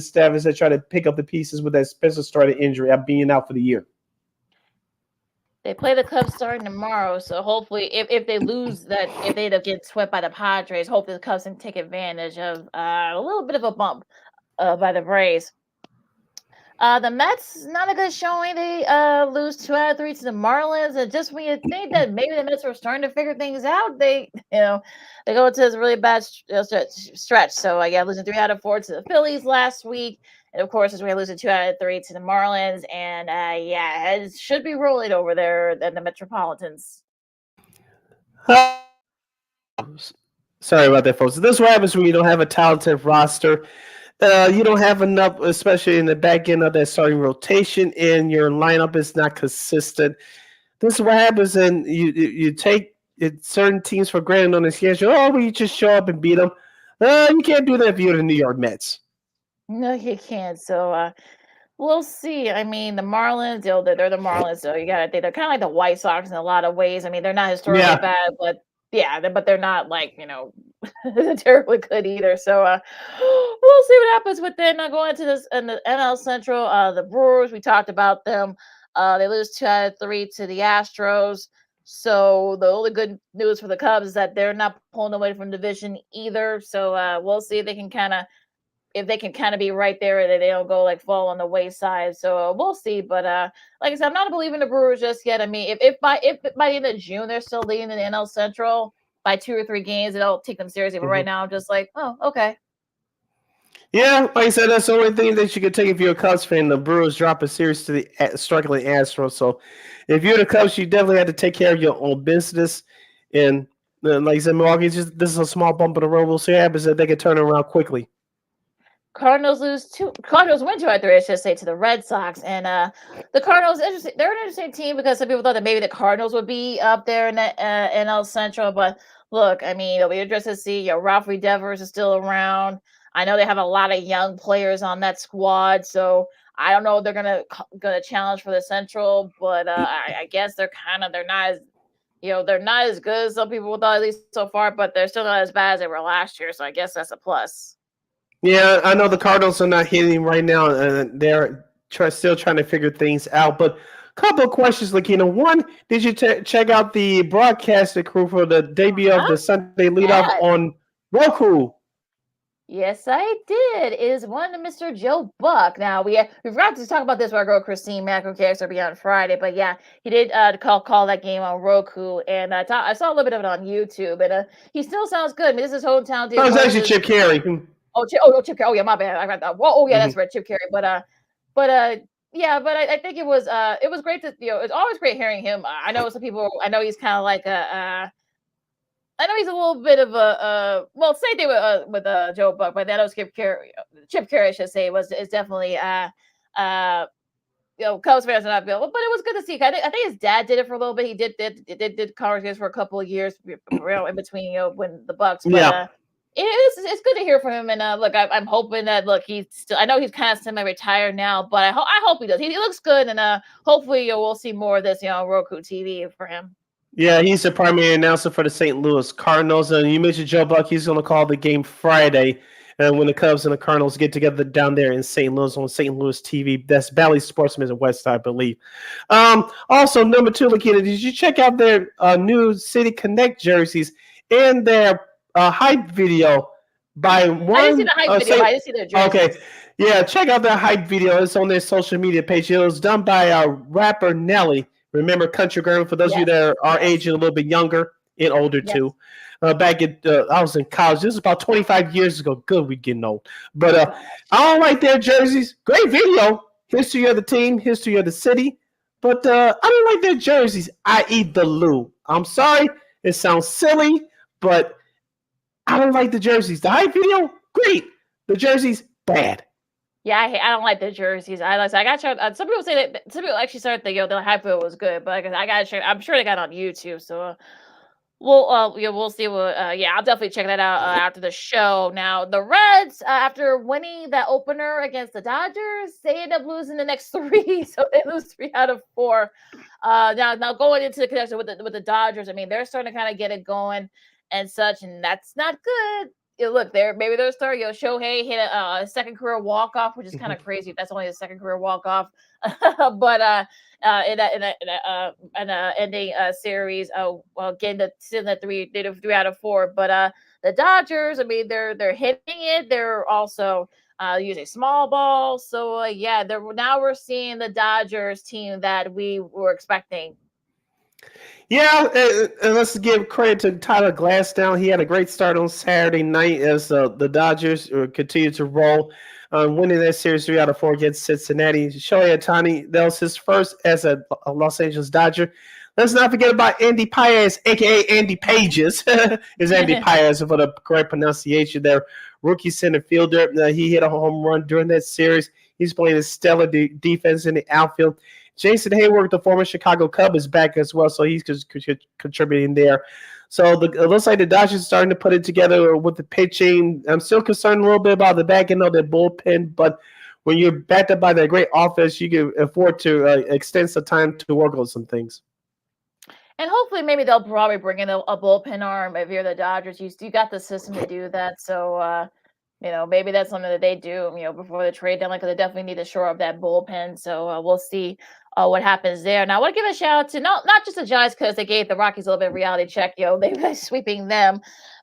staff as they try to pick up the pieces with that Spencer Strider injury of being out for the year.
They play the Cubs starting tomorrow, so hopefully, if they lose that, if they end up getting swept by the Padres, hopefully the Cubs can take advantage of a little bit of a bump by the Braves. The Mets, not a good showing. They lose 2 out of 3 to the Marlins, and just when you think that maybe the Mets were starting to figure things out, they go into this really bad stretch. So losing 3 out of 4 to the Phillies last week. And of course, as we're losing 2 out of 3 to the Marlins, and it should be rolling over there at the Metropolitans.
Sorry about that, folks. This is what happens when you don't have a talented roster. You don't have enough, especially in the back end of that starting rotation, and your lineup is not consistent. This is what happens, and you take certain teams for granted on the schedule. Oh, well, you just show up and beat them. You can't do that if you're the New York Mets.
No, you can't. So we'll see. I mean, the Marlins, they're the Marlins, so you got to think they're kind of like the White Sox in a lot of ways. I mean, they're not historically bad, but but they're not like terribly good either. So we'll see what happens with them. Now going to this in the NL Central, the Brewers. We talked about them. They lose 2 out of 3 to the Astros. So the only good news for the Cubs is that they're not pulling away from division either. So we'll see if they can kind of if they can kind of be right there, that they don't go like fall on the wayside. So we'll see. But like I said, I'm not a believer in the Brewers just yet. I mean, if by the end of June they're still leading in the NL Central by 2 or 3 games, and I'll take them seriously. But right now, I'm just like, oh, okay.
Yeah, like I said, that's the only thing that you could take if you're a Cubs fan. The Brewers drop a series to the struggling Astros. So if you're the Cubs, you definitely have to take care of your own business. And like I said, Milwaukee, this is a small bump in the road. We'll see what happens if they can turn it around quickly.
Cardinals win 2 out of 3, I should say, to the Red Sox. And the Cardinals, they're an interesting team because some people thought that maybe the Cardinals would be up there in the NL Central. But look, I mean, it'll be interesting to see. Ralphie Devers is still around. I know they have a lot of young players on that squad, so I don't know if they're gonna challenge for the Central, but I guess they're not as they're not as good as some people thought, at least so far, but they're still not as bad as they were last year. So I guess that's a plus.
Yeah, I know the Cardinals are not hitting right now, and they're still trying to figure things out. But a couple of questions, Lakina. One, did you check out the broadcasting crew for the debut of the Sunday leadoff on Roku?
Yes, I did. It is one to Mr. Joe Buck. Now we forgot to talk about this with our girl Christine Macro-Cares will be on Friday, but yeah, he did call that game on Roku, and I saw a little bit of it on YouTube, and he still sounds good. I mean, this is his hometown.
That was actually Chip Carey.
Chip Carey. Oh yeah, my bad. I got that. Well, oh yeah, that's right, Chip Carey. But I think it was great to it's always great hearing him. I know some people. I know he's kind of like I know he's a little bit of same thing with Joe Buck, but that was Chip Carey, I should say, is definitely Cubs fans are not available, but it was good to see. I think his dad did it for a little bit. He did conversations for a couple of years, in between when the Bucks. But, it's good to hear from him. And look, I'm hoping that he's still. I know he's kind of semi-retired now, but I hope he does. He looks good, and hopefully we'll see more of this on Roku TV for him.
Yeah, he's the primary announcer for the St. Louis Cardinals. And you mentioned Joe Buck. He's going to call the game Friday when the Cubs and the Cardinals get together down there in St. Louis on St. Louis TV. That's Bally Sportsman and West, I believe. Also, number 2, Lakina, did you check out their new City Connect jerseys and their hype video by one?
I didn't see the hype video. I didn't see their jerseys.
Okay. Yeah, check out their hype video. It's on their social media page. It was done by rapper Nelly. Remember Country Girl, for those of you that are our age and a little bit younger and older too. Back at I was in college. This is about 25 years ago. Good, we getting old. But I don't like their jerseys. Great video. History of the team, history of the city. But I don't like their jerseys, i.e. the Lou. I'm sorry. It sounds silly, but I don't like the jerseys. The hype video, great. The jerseys, bad.
Yeah, I don't like the jerseys. I got shown. Some people say that some people actually started thinking the hype video was good, but I got shown. I'm sure they got it on YouTube. So we'll see what. I'll definitely check that out after the show. Now the Reds, after winning that opener against the Dodgers, they end up losing the next 3, so they lose 3 out of 4. Now going into the connection with the Dodgers, I mean they're starting to kind of get it going and such, and that's not good. Look, maybe they're starting. Shohei hit a second career walk-off, which is kind of crazy if that's only his second career walk-off. But in a ending series, getting the 3 out of 4. But the Dodgers, I mean, they're hitting it. They're also using small balls. So now we're seeing the Dodgers team that we were expecting.
Yeah, and let's give credit to Tyler Glasnow. He had a great start on Saturday night as the Dodgers continue to roll, winning that series 3 out of 4 against Cincinnati. Shohei Ohtani, that was his first as a Los Angeles Dodger. Let's not forget about Andy Paez, a.k.a. Andy Pages. Is Andy Paez for the correct pronunciation there. Rookie center fielder. He hit a home run during that series. He's playing a stellar defense in the outfield. Jason Hayward, the former Chicago Cub, is back as well, so he's contributing there. So it looks like the Dodgers are starting to put it together with the pitching. I'm still concerned a little bit about the back end of their bullpen, but when you're backed up by that great offense, you can afford to extend some time to work on some things.
And hopefully maybe they'll probably bring in a bullpen arm if you're the Dodgers. You got the system to do that, so maybe that's something that they do, before the trade deadline, because they definitely need to shore up that bullpen. So we'll see what happens there. Now, I want to give a shout out to not just the Giants because they gave the Rockies a little bit of reality check. They've been sweeping them,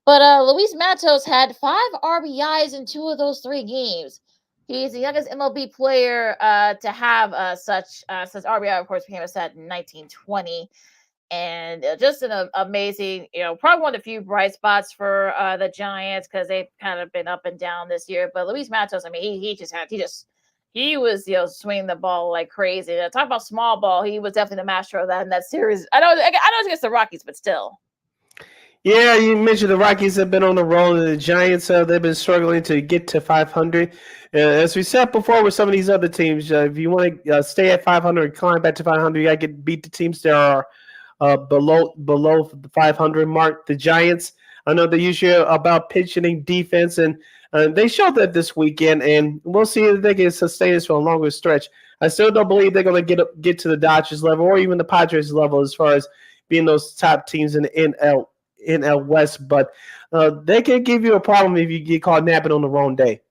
But Luis Matos had 5 RBIs in 2 of those 3 games. He's the youngest MLB player to have such RBI. Of course, became a set in 1920. And just an amazing, probably one of the few bright spots for the Giants because they've kind of been up and down this year. But Luis Matos, I mean, he was swinging the ball like crazy. Talk about small ball, he was definitely the master of that in that series. I know it's against the Rockies, but still.
Yeah, you mentioned the Rockies have been on the roll, and the Giants they've been struggling to get to 500. As we said before with some of these other teams, if you want to stay at 500 and climb back to 500, you got to beat the teams that are below the 500 mark. The Giants, I know they're usually about pitching and defense, and they showed that this weekend, and we'll see if they can sustain this for a longer stretch. I still don't believe they're going to get to the Dodgers level or even the Padres level as far as being those top teams in the NL West, but they can give you a problem if you get caught napping on the wrong day.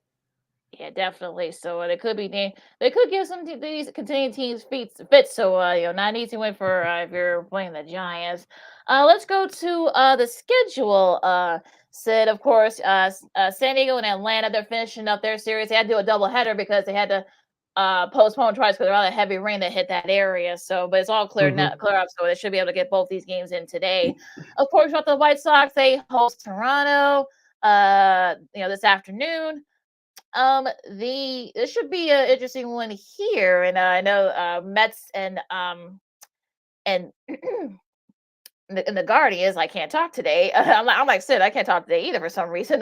Yeah, definitely. So they could give some of these contending teams fits. So not an easy win for if you're playing the Giants. Let's go to the schedule. Sid, of course, San Diego and Atlanta, they're finishing up their series. They had to do a doubleheader because they had to postpone tries because of all the heavy rain that hit that area. So, but it's all clear up, so they should be able to get both these games in today. Of course, with the White Sox, they host Toronto. This afternoon. This should be an interesting one here, and I know Mets and the Guardians. I can't talk today. I'm like Sid. I can't talk today either for some reason.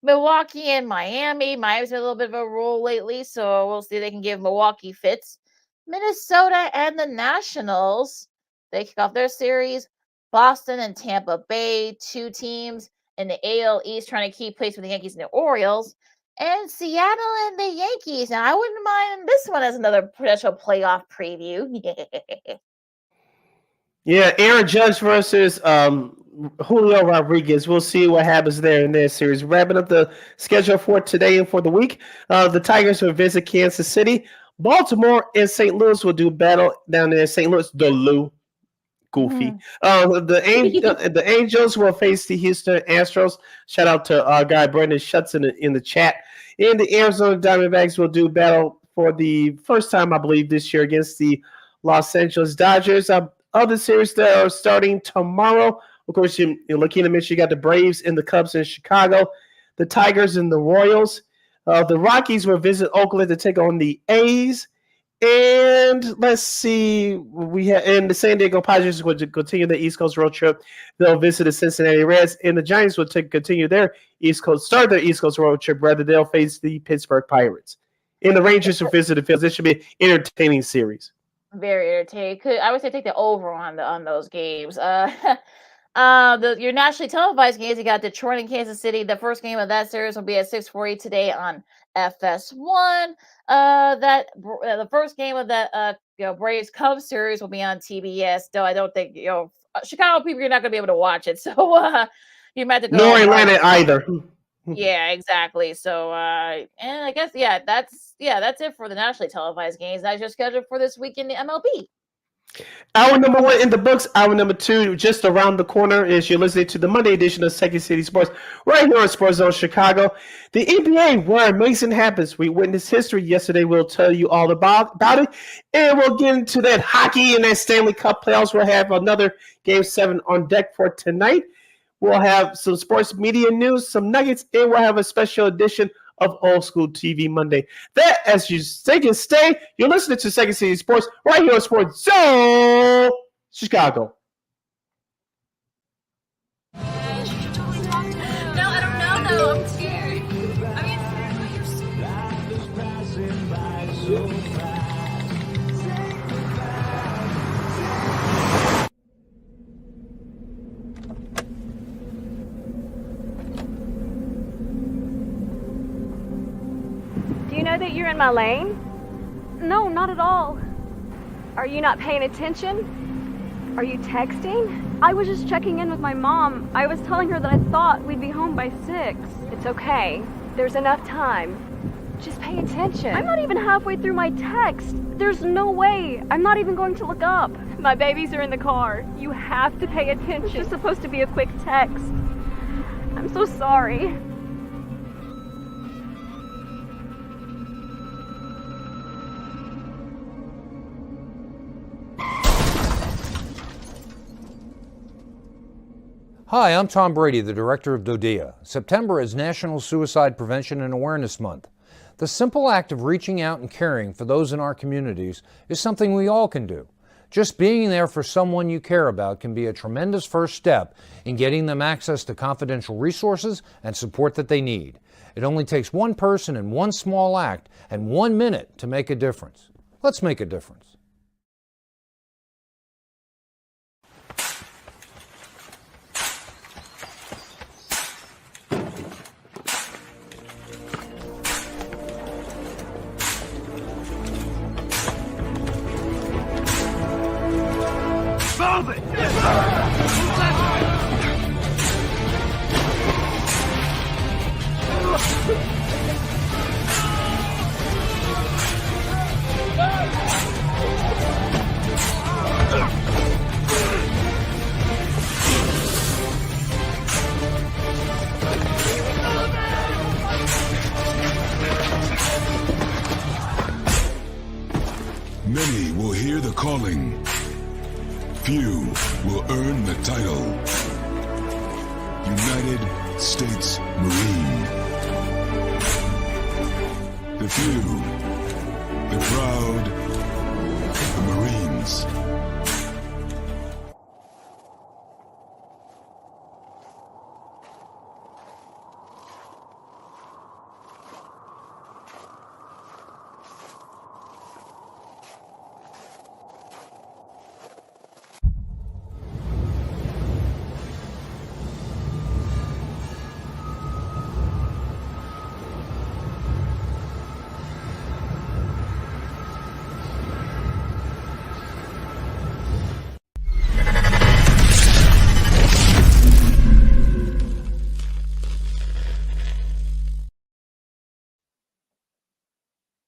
Milwaukee and Miami. Miami's been a little bit of a roll lately, so we'll see if they can give Milwaukee fits. Minnesota and the Nationals. They kick off their series. Boston and Tampa Bay, 2 teams in the AL East trying to keep pace with the Yankees and the Orioles. And Seattle and the Yankees. Now, I wouldn't mind this one as another potential playoff preview.
Yeah, Aaron Judge versus Julio Rodriguez. We'll see what happens there in their series. Wrapping up the schedule for today and for the week. The Tigers will visit Kansas City. Baltimore and St. Louis will do battle down there in St. Louis. Goofy. The Angels will face the Houston Astros. Shout out to our guy Brendan Schutz in the chat. And the Arizona Diamondbacks will do battle for the first time, I believe, this year against the Los Angeles Dodgers. Other series that are starting tomorrow. Of course, you're looking to mention you got the Braves and the Cubs in Chicago, the Tigers and the Royals. The Rockies will visit Oakland to take on the A's. And let's see, and the San Diego Padres will continue the East Coast road trip. They'll visit the Cincinnati Reds, and the Giants will continue their East Coast road trip. Rather, they'll face the Pittsburgh Pirates. And the Rangers will visit the fields. This should be an entertaining series.
Very entertaining. I would say take the over on those games. Your nationally televised games, you got Detroit and Kansas City. The first game of that series will be at 6:40 today on FS1. The first game of that Braves Cubs series will be on TBS. Though I don't think Chicago people, you're not going to be able to watch it. So you might have to go.
Nor Atlanta either.
Yeah, exactly. So and I guess that's it for the nationally televised games. That's your schedule for this week in the MLB.
Hour number 1 in the books. Hour number 2 just around the corner is you're listening to the Monday edition of Second City Sports right here on Sports Zone Chicago. The NBA, where amazing happens. We witnessed history yesterday. We'll tell you all about it. And we'll get into that hockey and that Stanley Cup Playoffs. We'll have another Game 7 on deck for tonight. We'll have some sports media news, some nuggets, and we'll have a special edition of Old School TV Monday. That, as you think and stay, you're listening to Second City Sports right here on Sports Zone Chicago.
No, I don't know, though. I'm scared. I mean, you're so
Do you know that you're in my lane? No, not at all. Are you not paying attention? Are you texting? I was just checking in with my mom. I was telling her that I thought we'd be home by 6. It's okay. There's enough time. Just pay attention. I'm not even halfway through my text. There's no way. I'm not even going to look up. My babies are in the car. You have to pay attention. It's just supposed to be a quick text. I'm so sorry.
Hi, I'm Tom Brady, the director of DODEA. September is National Suicide Prevention and Awareness Month. The simple act of reaching out and caring for those in our communities is something we all can do. Just being there for someone you care about can be a tremendous first step in getting them access to confidential resources and support that they need. It only takes one person and one small act and 1 minute to make a difference. Let's make a difference.
Many will hear the calling. Few will earn the title. United States Marine. The few, the proud, the Marines.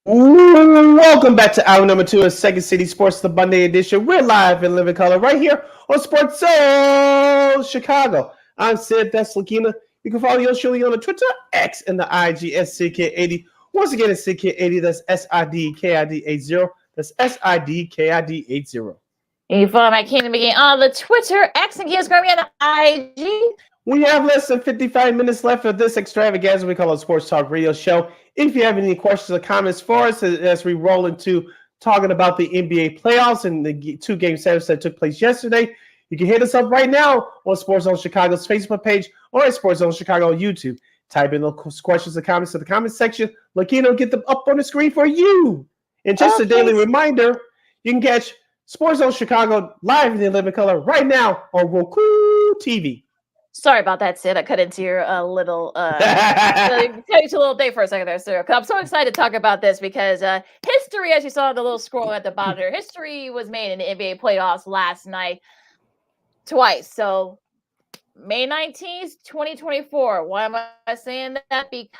Welcome back to hour number 2 of Second City Sports, the Monday edition. We're live in living color right here on Sports Zone Chicago. I'm Sid, that's Lakina. You can follow yours truly on the Twitter, X, and the IG at SidKid80. Once again, it's SidKid80. That's SIDKID80. That's SIDKID80.
And you follow my Kingdom again on the Twitter, X, and Kids Grammy on the IG.
We have less than 55 minutes left of this extravaganza we call a Sports Talk Radio Show. If you have any questions or comments for us as we roll into talking about the NBA playoffs and the 2-game series that took place yesterday, you can hit us up right now on Sports Zone Chicago's Facebook page or at Sports Zone Chicago on YouTube. Type in those questions or comments in the comment section. Lakina will get them up on the screen for you. And just a daily reminder, you can catch Sports Zone Chicago live in the living color right now on Roku TV.
Sorry about that, Sid. I cut into your little take a little day for a second there, sir. I'm so excited to talk about this because history, as you saw in the little scroll at the bottom there, history was made in the NBA playoffs last night twice. So May 19th, 2024. Why am I saying that? Because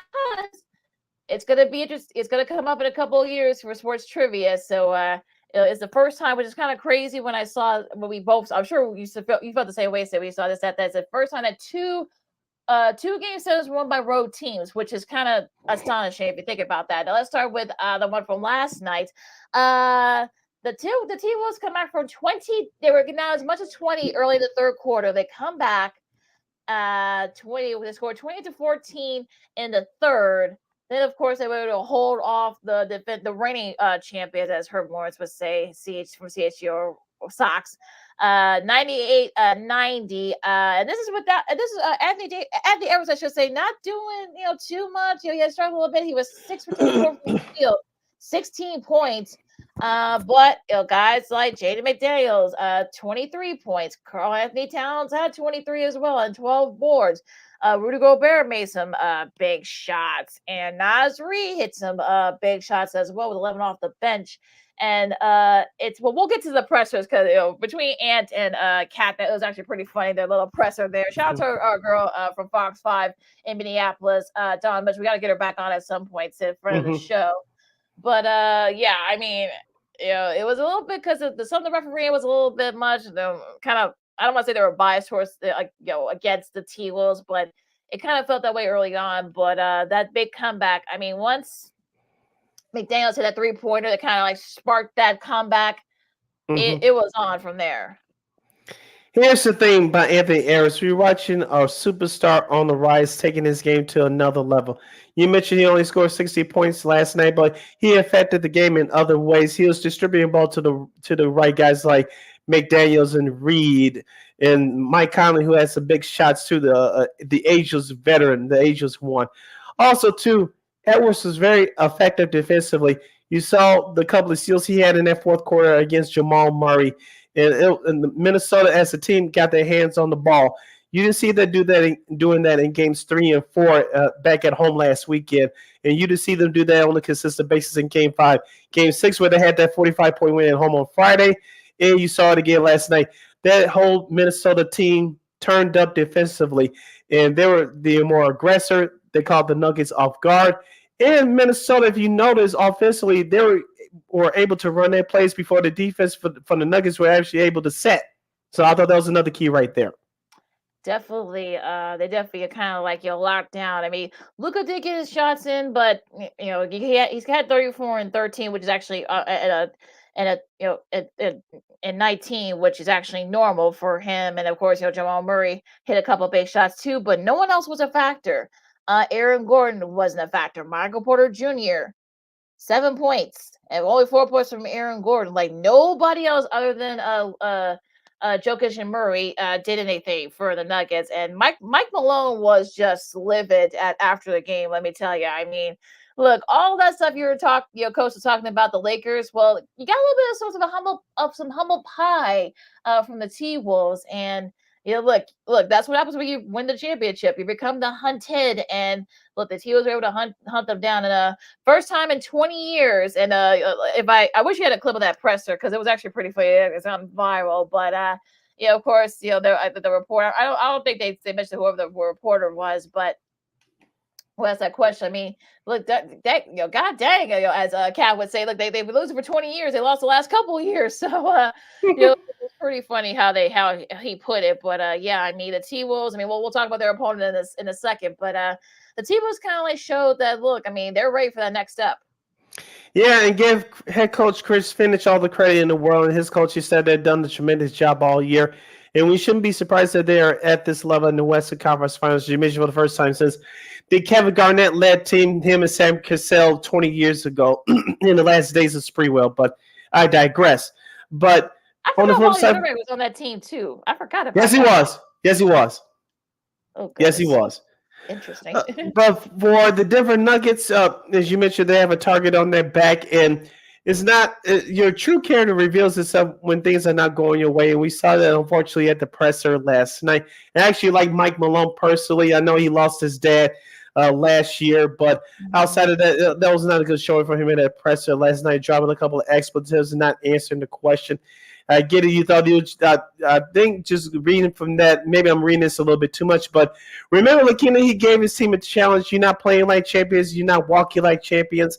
it's gonna be interesting. It's gonna come up in a couple of years for sports trivia. So it's the first time, which is kind of crazy when I saw when we both. I'm sure you felt the same way. So we saw this. That's the first time that two game sets were won by road teams, which is kind of astonishing if you think about that. Now let's start with the one from last night. The T-Wolves come back from 20. They were now as much as 20 early in the third quarter. They come back 20. They scored 20-14 in the third. Then, of course, they were able to hold off the reigning champions, as Herb Lawrence would say, from CHGO Sox, 98-90. And this is without. This is Anthony Edwards, I should say, not doing too much. He had struggled a little bit. He was 6 for 24 from the field, 16 points. But guys like Jaden McDaniels, 23 points. Karl Anthony Towns had 23 as well, and 12 boards. Rudy Gobert made some big shots, and Naz Reid hit some big shots as well with 11 off the bench. And we'll get to the pressers because between Ant and Kat, that was actually pretty funny. Their little presser there. Shout out to our girl from Fox 5 in Minneapolis, Dawn. But we got to get her back on at some point in front of the show. But yeah, I mean, it was a little bit because some of the refereeing was a little bit much. Kind of, I don't want to say they were biased towards against the T-Wolves, but it kind of felt that way early on, but that big comeback. I mean, once McDaniels hit that 3-pointer that kind of like sparked that comeback, it was on from there.
Here's the thing about Anthony Harris. We're watching our superstar on the rise, taking his game to another level. You mentioned he only scored 60 points last night, but he affected the game in other ways. He was distributing ball to the right guys like McDaniels and Reed and Mike Conley, who had some big shots too. The Angels veteran, the Angels won. Also, too, Edwards was very effective defensively. You saw the couple of steals he had in that fourth quarter against Jamal Murray. And Minnesota, as a team, got their hands on the ball. You didn't see them doing that in games 3 and 4 back at home last weekend, and you didn't see them do that on a consistent basis in Game 5, Game 6, where they had that 45-point win at home on Friday, and you saw it again last night. That whole Minnesota team turned up defensively, and they were the more aggressor. They caught the Nuggets off guard. In Minnesota, if you notice, offensively, they were able to run their plays before the defense from the Nuggets were actually able to set. So I thought that was another key right there.
Definitely, they definitely are kind of like locked down. I mean, Luka did get his shots in, but he's had 34 and 13, which is actually at 19, which is actually normal for him. And of course, Jamal Murray hit a couple big shots too, but no one else was a factor. Aaron Gordon wasn't a factor. Michael Porter Jr. 7 points and only 4 points from Aaron Gordon. Like nobody else other than Jokic and Murray did anything for the Nuggets. And Mike Malone was just livid after the game. Let me tell you. I mean, look, all that stuff Coach was talking about the Lakers. Well, you got a little bit of sort of some humble pie from the T-Wolves. And look, that's what happens when you win the championship. You become the hunted, and look, the T-Wolves were able to hunt them down in a first time in 20 years. And I wish you had a clip of that presser because it was actually pretty funny. It's on viral, but of course, the reporter. I don't think they mentioned whoever the reporter was, but. Well, that's that question. I mean, look, that God dang, as Kat would say, look, they've been losing for 20 years. They lost the last couple of years, so it's pretty funny how he put it. But I mean, the T-Wolves. I mean, we'll talk about their opponent in a second. But the T-Wolves kind of like showed that. Look, I mean, they're ready for that next step.
Yeah, and give head coach Chris Finch all the credit in the world. And his coach, he said they've done a tremendous job all year. And we shouldn't be surprised that they are at this level in the Western Conference Finals. You mentioned for the first time since the Kevin Garnett-led team, him and Sam Cassell 20 years ago in the last days of Spreewell. But I digress. But
on the flip side, was on that team too. I forgot about.
Yes, he was. Yes, he was.
Oh,
yes, he was.
Interesting.
But for the Denver Nuggets, as you mentioned, they have a target on their back, and it's not your true character reveals itself when things are not going your way. And we saw that, unfortunately, at the presser last night. And actually, like Mike Malone personally, I know he lost his dad last year, but outside of that, that was not a good showing for him in that presser last night, dropping a couple of expletives and not answering the question. I get it. You thought you I think just reading from that, maybe I'm reading this a little bit too much, but remember, Lakina, he gave his team a challenge. You're not playing like champions. You're not walking like champions.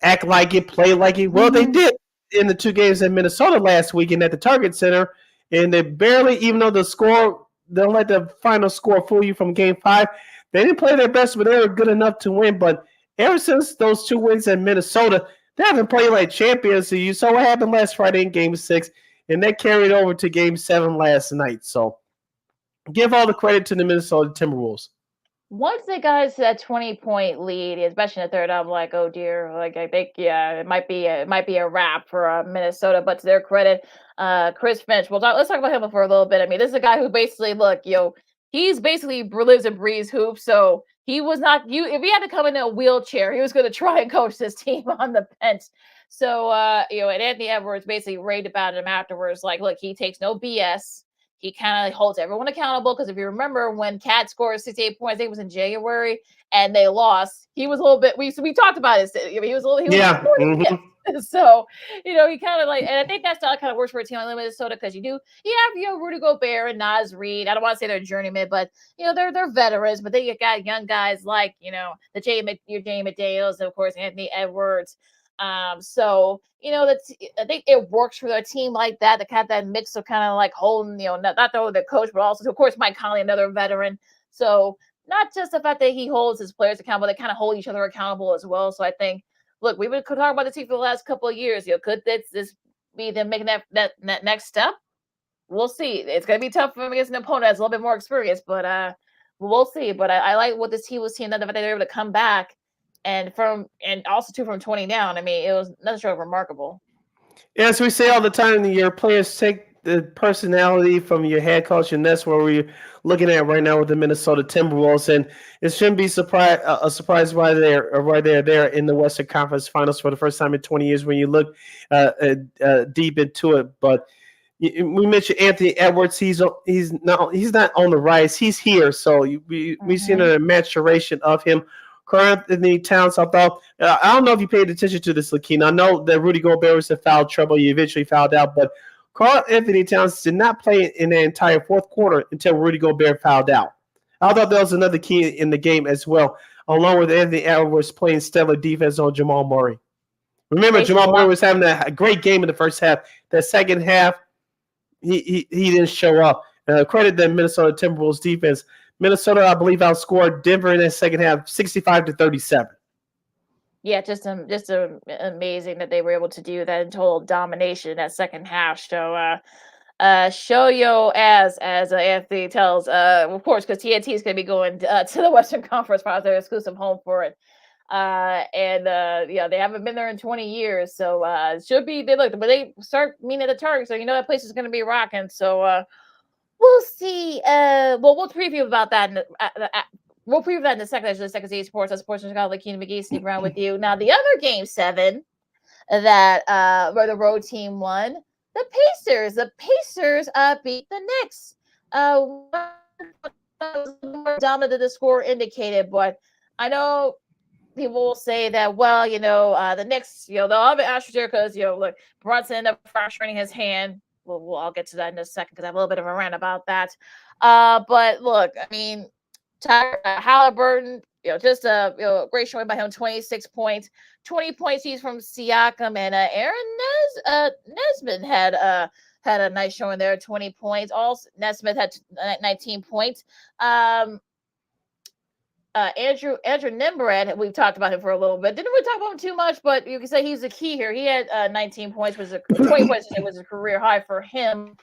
Act like it, play like it. Well, they did in the 2 games in Minnesota last weekend at the Target Center, and they barely, even though they'll let the final score fool you from Game 5, they didn't play their best, but they were good enough to win. But ever since those 2 wins in Minnesota, they haven't played like champions. So you saw what happened last Friday in Game 6, and that carried over to Game 7 last night. So give all the credit to the Minnesota Timberwolves.
Once they got to that 20-point lead, especially in the third, I'm like, oh dear. Like I think, it might be a wrap for Minnesota. But to their credit, Chris Finch. Let's talk about him for a little bit. I mean, this is a guy who basically, he's basically lives and breathes hoops. So he was not if he had to come in a wheelchair, he was going to try and coach this team on the bench. So and Anthony Edwards basically raved about him afterwards. Like, look, he takes no BS. He kind of holds everyone accountable because if you remember when Cat scored 68 points, I think it was in January, and they lost. He was a little bit. We talked about it. He was a little. So he kind of and I think that style kind of works for a team like Minnesota because you have Rudy Gobert and Naz Reid. I don't want to say they're journeymen, but they're veterans. But they got young guys like the Jay McDaniels and of course Anthony Edwards. So I think it works for a team like that. They have that mix of kind of like holding, not only the coach, but also of course Mike Conley, another veteran. So not just the fact that he holds his players accountable, they kind of hold each other accountable as well. So I think, look, we've been talking about the team for the last couple of years. Could this be them making that next step? We'll see. It's going to be tough for him against an opponent that's a little bit more experienced, but we'll see. But I like what this team was seeing, that they were able to come back and also too from 20 down. I mean, it was nothing short of remarkable.
As we say all the time, your players take the personality from your head coach, and that's where we're looking at right now with the Minnesota Timberwolves. And it shouldn't be a surprise why they're there in the Western Conference Finals for the first time in 20 years when you look deep into it. But we mentioned Anthony Edwards. He's not on the rise. He's here. So we've seen a maturation of him. Karl Anthony Towns, I thought, I don't know if you paid attention to this, Lakina. I know that Rudy Gobert was in foul trouble. He eventually fouled out, but Karl Anthony Towns did not play in the entire fourth quarter until Rudy Gobert fouled out. I thought that was another key in the game as well, along with Anthony Edwards playing stellar defense on Jamal Murray. Remember, Jamal Murray was having a great game in the first half. The second half, he didn't show up. Credit the Minnesota Timberwolves defense. Minnesota, I believe, outscored Denver in that second half 65-37.
Yeah, just amazing that they were able to do that in total domination in that second half. So, show yo as Anthony tells, of course, because TNT is going to be going to the Western Conference Finals, their exclusive home for it. They haven't been there in 20 years, so it should be. But they start meeting the target, so that place is going to be rocking. So we'll see. We'll preview about that. We'll preview that in the second City Sports. That's Sports in Chicago. Lakina McGee, Steve Brown with you. Now, the other Game 7 that where the road team won, the Pacers. The Pacers beat the Knicks. More dominant than the score indicated, but I know people will say that, well, the Knicks, they'll have an asterisk there because, look, Brunson ended up fracturing his hand. I'll get to that in a second because I have a little bit of a rant about that. But look, I mean, Halliburton, just a great showing by him, 26 points, 20 points each from Siakam, and Aaron Nesmith had a nice showing there, 20 points. Also, Nesmith had 19 points. Andrew Nimbrad, we've talked about him for a little bit. Didn't really talk about him too much, but you can say he's the key here. He had 19 points, 20 points. It was a career high for him.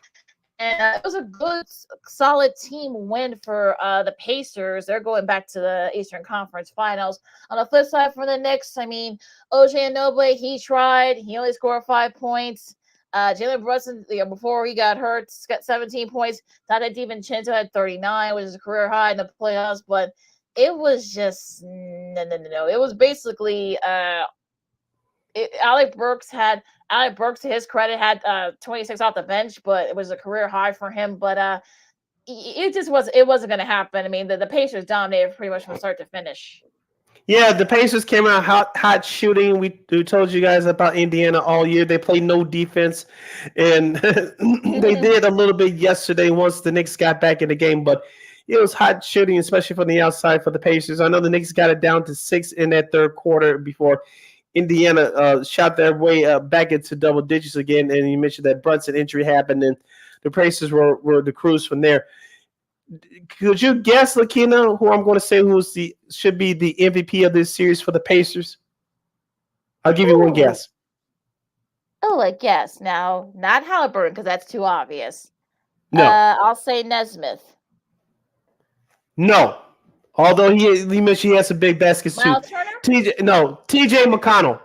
And it was a good, solid team win for the Pacers. They're going back to the Eastern Conference Finals. On the flip side for the Knicks, I mean, OJ Anunoby, he tried. He only scored 5 points. Jalen Brunson, before he got hurt, got 17 points. Dante DiVincenzo had 39, which is a career high in the playoffs. But it was just no. It was basically Alec Burks, to his credit, had 26 off the bench, but it was a career high for him. But it wasn't going to happen. I mean, the Pacers dominated pretty much from start to finish.
Yeah, the Pacers came out hot shooting. We told you guys about Indiana all year. They played no defense, and they did a little bit yesterday once the Knicks got back in the game, but it was hot shooting, especially from the outside for the Pacers. I know the Knicks got it down to 6 in that third quarter before Indiana shot their way back into double digits again. And you mentioned that Brunson injury happened, and the Pacers were the cruise from there. Could you guess, Lakina, who I'm going to say should be the MVP of this series for the Pacers? I'll give you one guess.
Oh, a guess. Now, not Halliburton, because that's too obvious.
No.
I'll say Nesmith.
No, although he mentioned he has some big baskets too. TJ McConnell.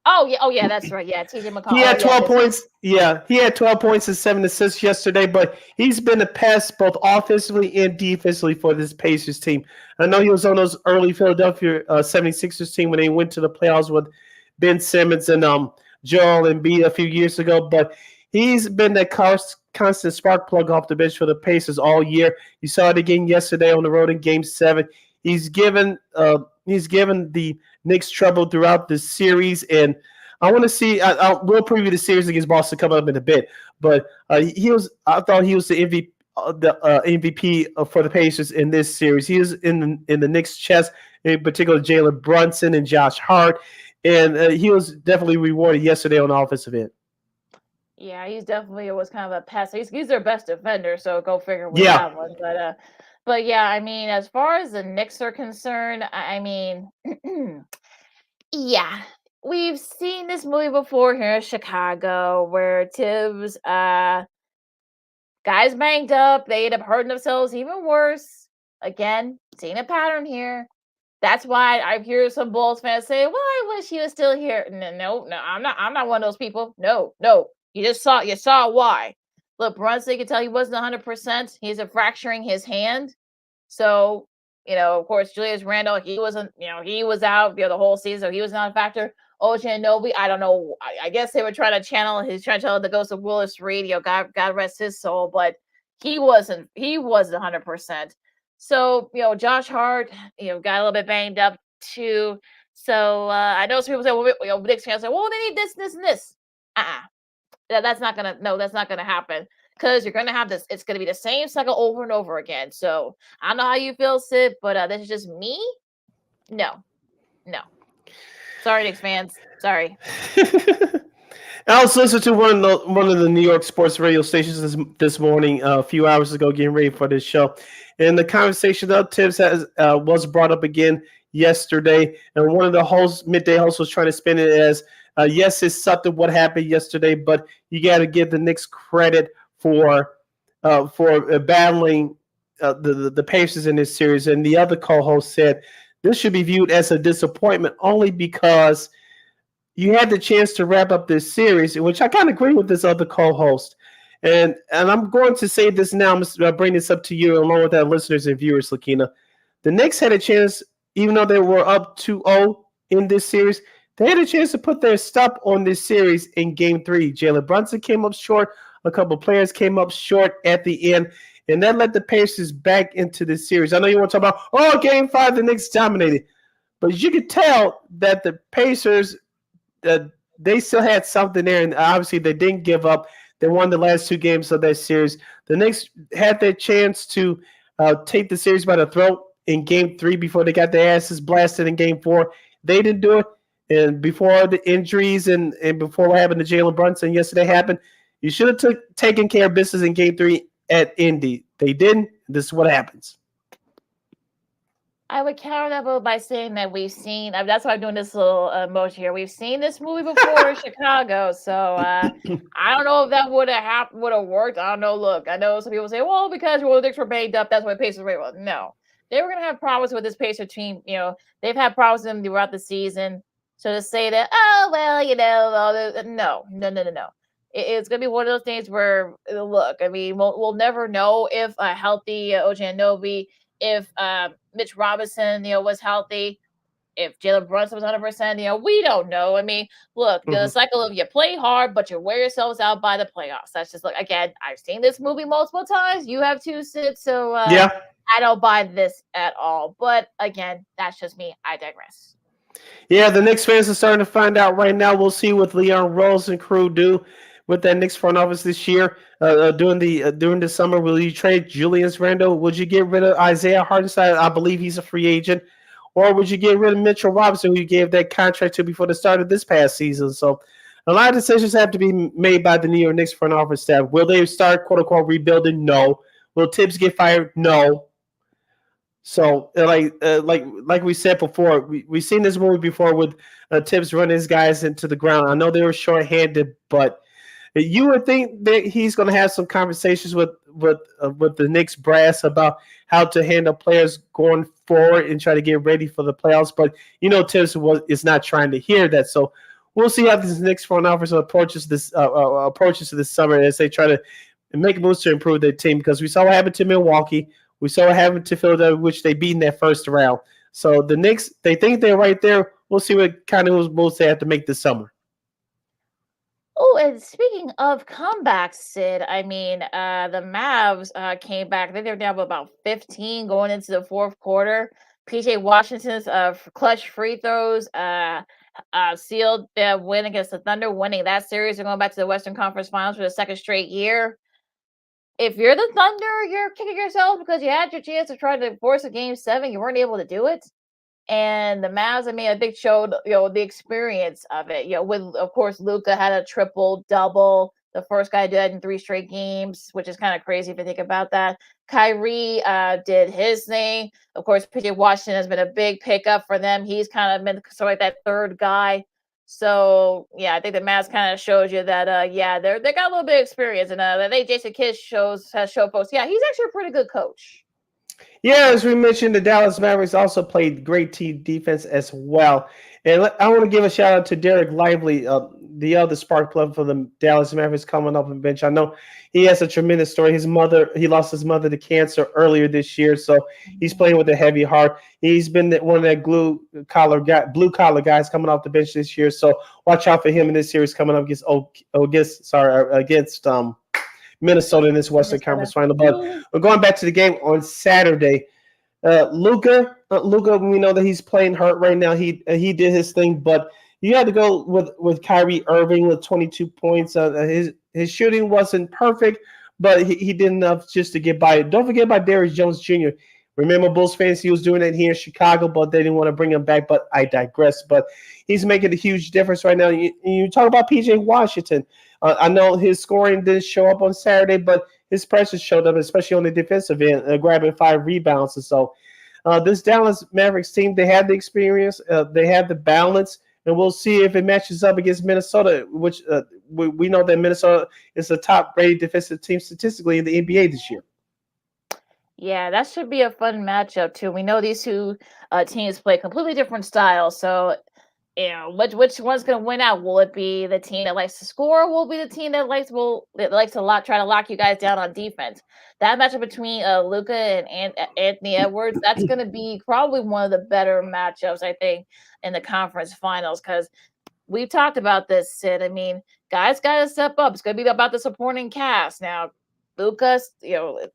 Oh yeah, that's right. Yeah, TJ McConnell.
He had 12 points. Yeah, he had 12 points and 7 assists yesterday, but he's been a pest both offensively and defensively for this Pacers team. I know he was on those early Philadelphia 76ers team when they went to the playoffs with Ben Simmons and Joel Embiid a few years ago, but he's been that constant spark plug off the bench for the Pacers all year. You saw it again yesterday on the road in Game 7. He's given the Knicks trouble throughout the series, and I want to see. We'll preview the series against Boston coming up in a bit. But I thought he was the MVP for the Pacers in this series. He is in the Knicks' chest, in particular Jalen Brunson and Josh Hart, and he was definitely rewarded yesterday on the offensive end.
Yeah, he's definitely was kind of a pest. He's their best defender, so go figure with that one. But But yeah, I mean, as far as the Knicks are concerned, I mean, yeah, we've seen this movie before here in Chicago where Tibbs, guys banged up, they end up hurting themselves even worse. Again, seeing a pattern here. That's why I hear some Bulls fans say, "Well, I wish he was still here." No, I'm not. I'm not one of those people. No. You saw why. Look, Brunson, you can tell he wasn't 100%. He's fracturing his hand. So, of course, Julius Randle, he wasn't, he was out, the whole season, so he was not a factor. OG Anunoby, I don't know. I guess they were trying to channel the ghost of Willis Reed. God rest his soul, but he wasn't 100%. So, Josh Hart, got a little bit banged up too. So I know some people say, well, Knicks fans say, well, they need this, and this. That's not gonna happen. Because you're gonna have this, it's gonna be the same cycle over and over again. So I don't know how you feel, Sid, but this is just me. No. Sorry, Knicks fans. Sorry.
I was listening to one of the New York sports radio stations this morning, a few hours ago, getting ready for this show, and the conversation of Tibbs was brought up again yesterday, and one of the midday hosts was trying to spin it as, yes, it's something what happened yesterday, but you got to give the Knicks credit for battling the Pacers in this series. And the other co-host said this should be viewed as a disappointment only because you had the chance to wrap up this series, which I kind of agree with this other co-host. And I'm going to say this now. I'm going to bring this up to you along with our listeners and viewers, Lakina. The Knicks had a chance, even though they were up 2-0 in this series, they had a chance to put their stop on this series in Game 3. Jalen Brunson came up short. A couple players came up short at the end, and that led the Pacers back into this series. I know you want to talk about, Game 5, the Knicks dominated. But you could tell that the Pacers, they still had something there, and obviously they didn't give up. They won the last 2 games of that series. The Knicks had their chance to take the series by the throat in Game 3 before they got their asses blasted in Game 4. They didn't do it. And before the injuries and before what happened to Jalen Brunson yesterday happened, you should have taken care of business in Game 3 at Indy. They didn't. This is what happens.
I would counter that by saying that we've seen. That's why I'm doing this little emoji here. We've seen this movie before in Chicago, so I don't know if that would have worked. I don't know. Look, I know some people say, "Well, because the Knicks were banged up, that's why Pacers were." Well, no, they were going to have problems with this Pacer team. They've had problems with them throughout the season. So to say that, no. It's going to be one of those things where, look, I mean, we'll never know if a healthy OG Anunoby, if Mitch Robinson, was healthy, if Jalen Brunson was 100%, we don't know. I mean, look, the cycle of you play hard, but you wear yourselves out by the playoffs. That's just like, again, I've seen this movie multiple times. You have too, Sid. So
yeah,
I don't buy this at all. But again, that's just me. I digress.
Yeah, the Knicks fans are starting to find out right now. We'll see what Leon Rose and crew do with that Knicks front office this year. During the summer, will you trade Julius Randle? Would you get rid of Isaiah Hartenstein? I believe he's a free agent. Or would you get rid of Mitchell Robinson, who you gave that contract to before the start of this past season? So a lot of decisions have to be made by the New York Knicks front office staff. Will they start, quote-unquote, rebuilding? No. Will Tibbs get fired? No. So, like we said before, we've seen this movie before with Tibbs running his guys into the ground. I know they were short-handed, but you would think that he's going to have some conversations with the Knicks brass about how to handle players going forward and try to get ready for the playoffs. But Tibbs is not trying to hear that. So we'll see how this Knicks front office approaches this summer as they try to make moves to improve their team. Because we saw what happened to Milwaukee. We saw what happened to Philadelphia, which they beat in that first round. So the Knicks, they think they're right there. We'll see what kind of moves they have to make this summer.
Oh, and speaking of comebacks, Sid, I mean, the Mavs came back. I think they were down by about 15 going into the fourth quarter. PJ Washington's clutch free throws sealed their win against the Thunder, winning that series. They're going back to the Western Conference Finals for the second straight year. If you're the Thunder, you're kicking yourself because you had your chance to try to force a Game 7. You weren't able to do it. And the Mavs, I mean, I think showed, the experience of it. With, of course, Luka had a triple-double. the first guy to do that in 3 straight games, which is kind of crazy if you think about that. Kyrie did his thing. Of course, PJ Washington has been a big pickup for them. He's kind of been sort of like that third guy. So yeah, I think the Mavs kind of shows you that they got a little bit of experience, and I think Jason Kidd has shown folks, yeah, he's actually a pretty good coach.
Yeah, as we mentioned, the Dallas Mavericks also played great team defense as well. And I want to give a shout out to Derek Lively, the other spark plug for the Dallas Mavericks coming off the bench. I know he has a tremendous story. He lost his mother to cancer earlier this year, so he's playing with a heavy heart. He's been one of that blue collar guys coming off the bench this year. So watch out for him in this series coming up against Minnesota in this Western Conference Final. But we're going back to the game on Saturday. Luka, we know that he's playing hurt right now. He did his thing, but you had to go with Kyrie Irving with 22 points. His shooting wasn't perfect, but he did enough just to get by. Don't forget about Derrick Jones Jr. Remember, Bulls fans, he was doing it here in Chicago, but they didn't want to bring him back. But I digress. But he's making a huge difference right now. You talk about PJ Washington. I know his scoring didn't show up on Saturday, but his presence showed up, especially on the defensive end, grabbing 5 rebounds or so. This Dallas Mavericks team, they have the experience, they have the balance, and we'll see if it matches up against Minnesota, which we know that Minnesota is the top-rated defensive team statistically in the NBA this year.
Yeah, that should be a fun matchup too. We know these two teams play completely different styles, so which one's going to win out? Will it be the team that likes to score? Or will it be the team that likes to try to lock you guys down on defense? That matchup between Luka and Anthony Edwards, that's going to be probably one of the better matchups, I think, in the conference finals, because we've talked about this, Sid. I mean, guys got to step up. It's going to be about the supporting cast. Now, Luka's,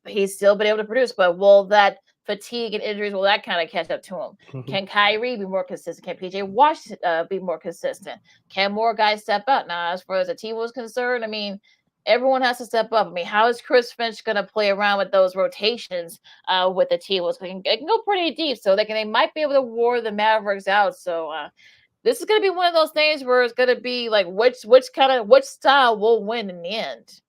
he's still been able to produce, but will that fatigue and injuries, will that kind of catch up to him? Mm-hmm. Can Kyrie be more consistent? Can PJ Washington be more consistent? Can more guys step up? Now, as far as the team was concerned, I mean, everyone has to step up. I mean, how is Chris Finch going to play around with those rotations with the team? It can go pretty deep, so they might be able to wear the Mavericks out. So this is going to be one of those things where it's going to be like which style will win in the end.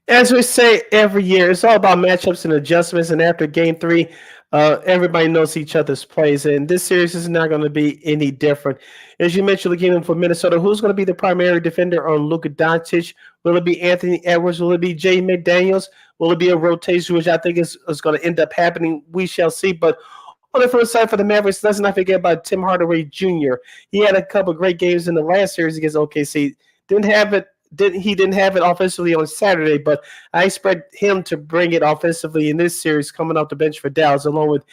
As we say every year, it's all about matchups and adjustments. And after Game 3, everybody knows each other's plays. And this series is not going to be any different. As you mentioned, the game for Minnesota, who's going to be the primary defender on Luka Doncic? Will it be Anthony Edwards? Will it be Jay McDaniels? Will it be a rotation, which I think is going to end up happening? We shall see. But on the first side for the Mavericks, let's not forget about Tim Hardaway Jr. He had a couple of great games in the last series against OKC. He didn't have it offensively on Saturday, but I expect him to bring it offensively in this series coming off the bench for Dallas, along with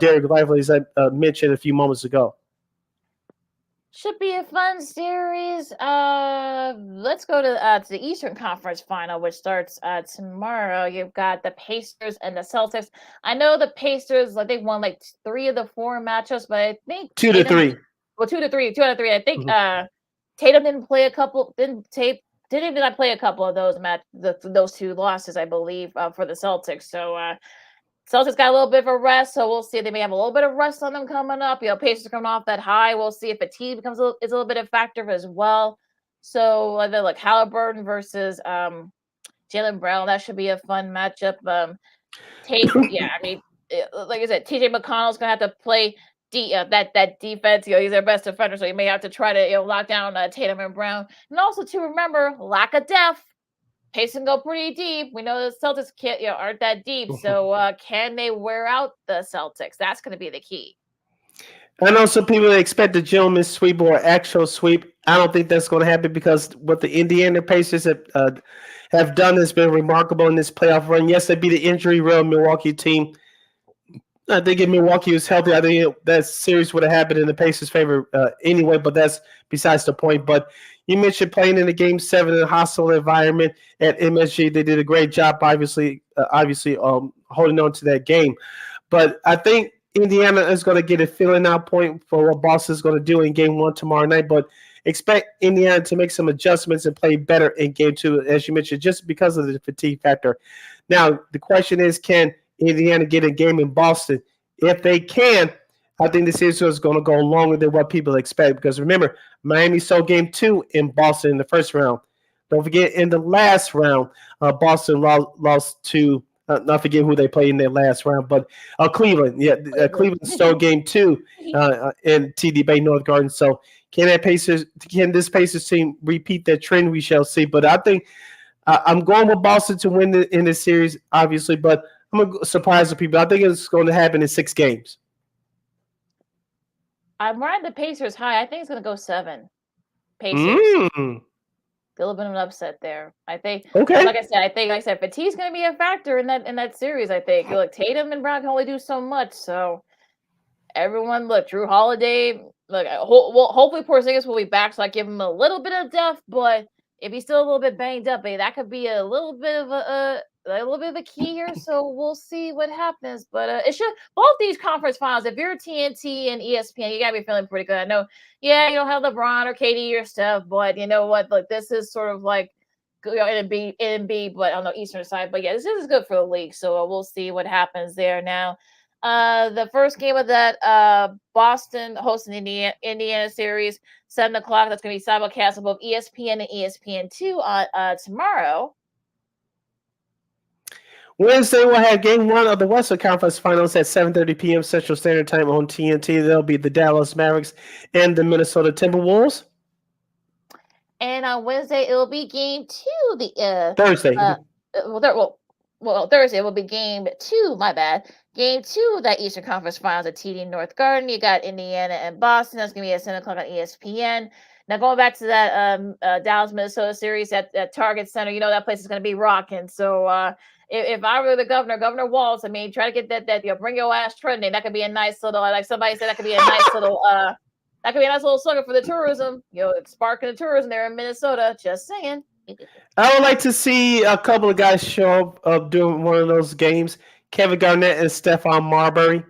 Derek Lively, as I mentioned a few moments ago.
Should be a fun series. Let's go to the Eastern Conference Final, which starts tomorrow. You've got the Pacers and the Celtics. I know the Pacers, I think, won like 3 of the 4 matchups, but I think
2 to 3.
Well, 2 to 3. 2 out of 3. I think Tatum didn't play a couple. Didn't I play a couple of those 2 losses, I believe, for the Celtics. So Celtics got a little bit of a rest, so we'll see. They may have a little bit of rest on them coming up. Pacers coming off that high. We'll see if fatigue is a little bit of a factor as well. So they're like Halliburton versus Jaylen Brown. That should be a fun matchup. Like I said, TJ McConnell's gonna have to play that defense. He's their best defender, so you may have to try to lock down Tatum and Brown. And also to remember, lack of depth. Pace can go pretty deep. We know the Celtics aren't that deep, so can they wear out the Celtics? That's going to be the key.
I know some people expect a gentleman's sweep or actual sweep. I don't think that's going to happen because what the Indiana Pacers have done has been remarkable in this playoff run. Yes, they beat the injury-riddled Milwaukee team. I think if Milwaukee was healthy, I think that series would have happened in the Pacers' favor anyway, but that's besides the point. But you mentioned playing in the Game 7 in a hostile environment at MSG. They did a great job, obviously holding on to that game. But I think Indiana is going to get a filling out point for what Boston is going to do in Game 1 tomorrow night. But expect Indiana to make some adjustments and play better in Game 2, as you mentioned, just because of the fatigue factor. Now, the question is, can Indiana get a game in Boston? If they can, I think the series is going to go longer than what people expect. Because remember, Miami saw Game 2 in Boston in the first round. Don't forget, in the last round, Boston lost to, not forget who they played in their last round, but Cleveland. Yeah, Cleveland stole game 2 in TD Bay North Garden. So can this Pacers team repeat that trend? We shall see. But I think I'm going with Boston to win in this series, obviously, but I'm going to surprise the people. I think it's going to happen in 6 games.
I'm riding the Pacers high. I think it's going to go 7. Pacers. A little bit of an upset there. I think.
Okay.
Like I said, fatigue's going to be a factor in that series. I think. Look, Tatum and Brown can only do so much. So everyone, look, Drew Holiday. Look, hopefully Porzingis will be back, so I give him a little bit of depth. But if he's still a little bit banged up, that could be a little bit of a key here. So we'll see what happens. But it should both these conference finals. If you're TNT and ESPN, you gotta be feeling pretty good. I know, yeah, you don't have LeBron or KD or stuff, but you know what? Like this is sort of like NB, but on the Eastern side. But yeah, this is good for the league. So we'll see what happens there now. The first game of that Boston hosting Indiana series, 7 o'clock. That's going to be simulcast on both ESPN and ESPN2 on tomorrow.
Wednesday, we'll have Game 1 of the Western Conference Finals at 7:30 p.m. Central Standard Time on TNT. That'll be the Dallas Mavericks and the Minnesota Timberwolves.
And on Wednesday, it'll be Game 2.
Thursday.
Thursday it will be Game 2. My bad. Game 2 of that Eastern Conference Finals at TD North Garden. You got Indiana and Boston. That's going to be at 7 o'clock on ESPN. Now, going back to that Dallas-Minnesota series at Target Center, you know that place is going to be rocking. So if I were the Governor Walz, I mean, try to get that bring your ass trending. That could be a nice little, like somebody said, that could be a nice little slugger for the tourism. Sparking the tourism there in Minnesota. Just saying.
I would like to see a couple of guys show up during one of those games. Kevin Garnett and Stephon Marbury.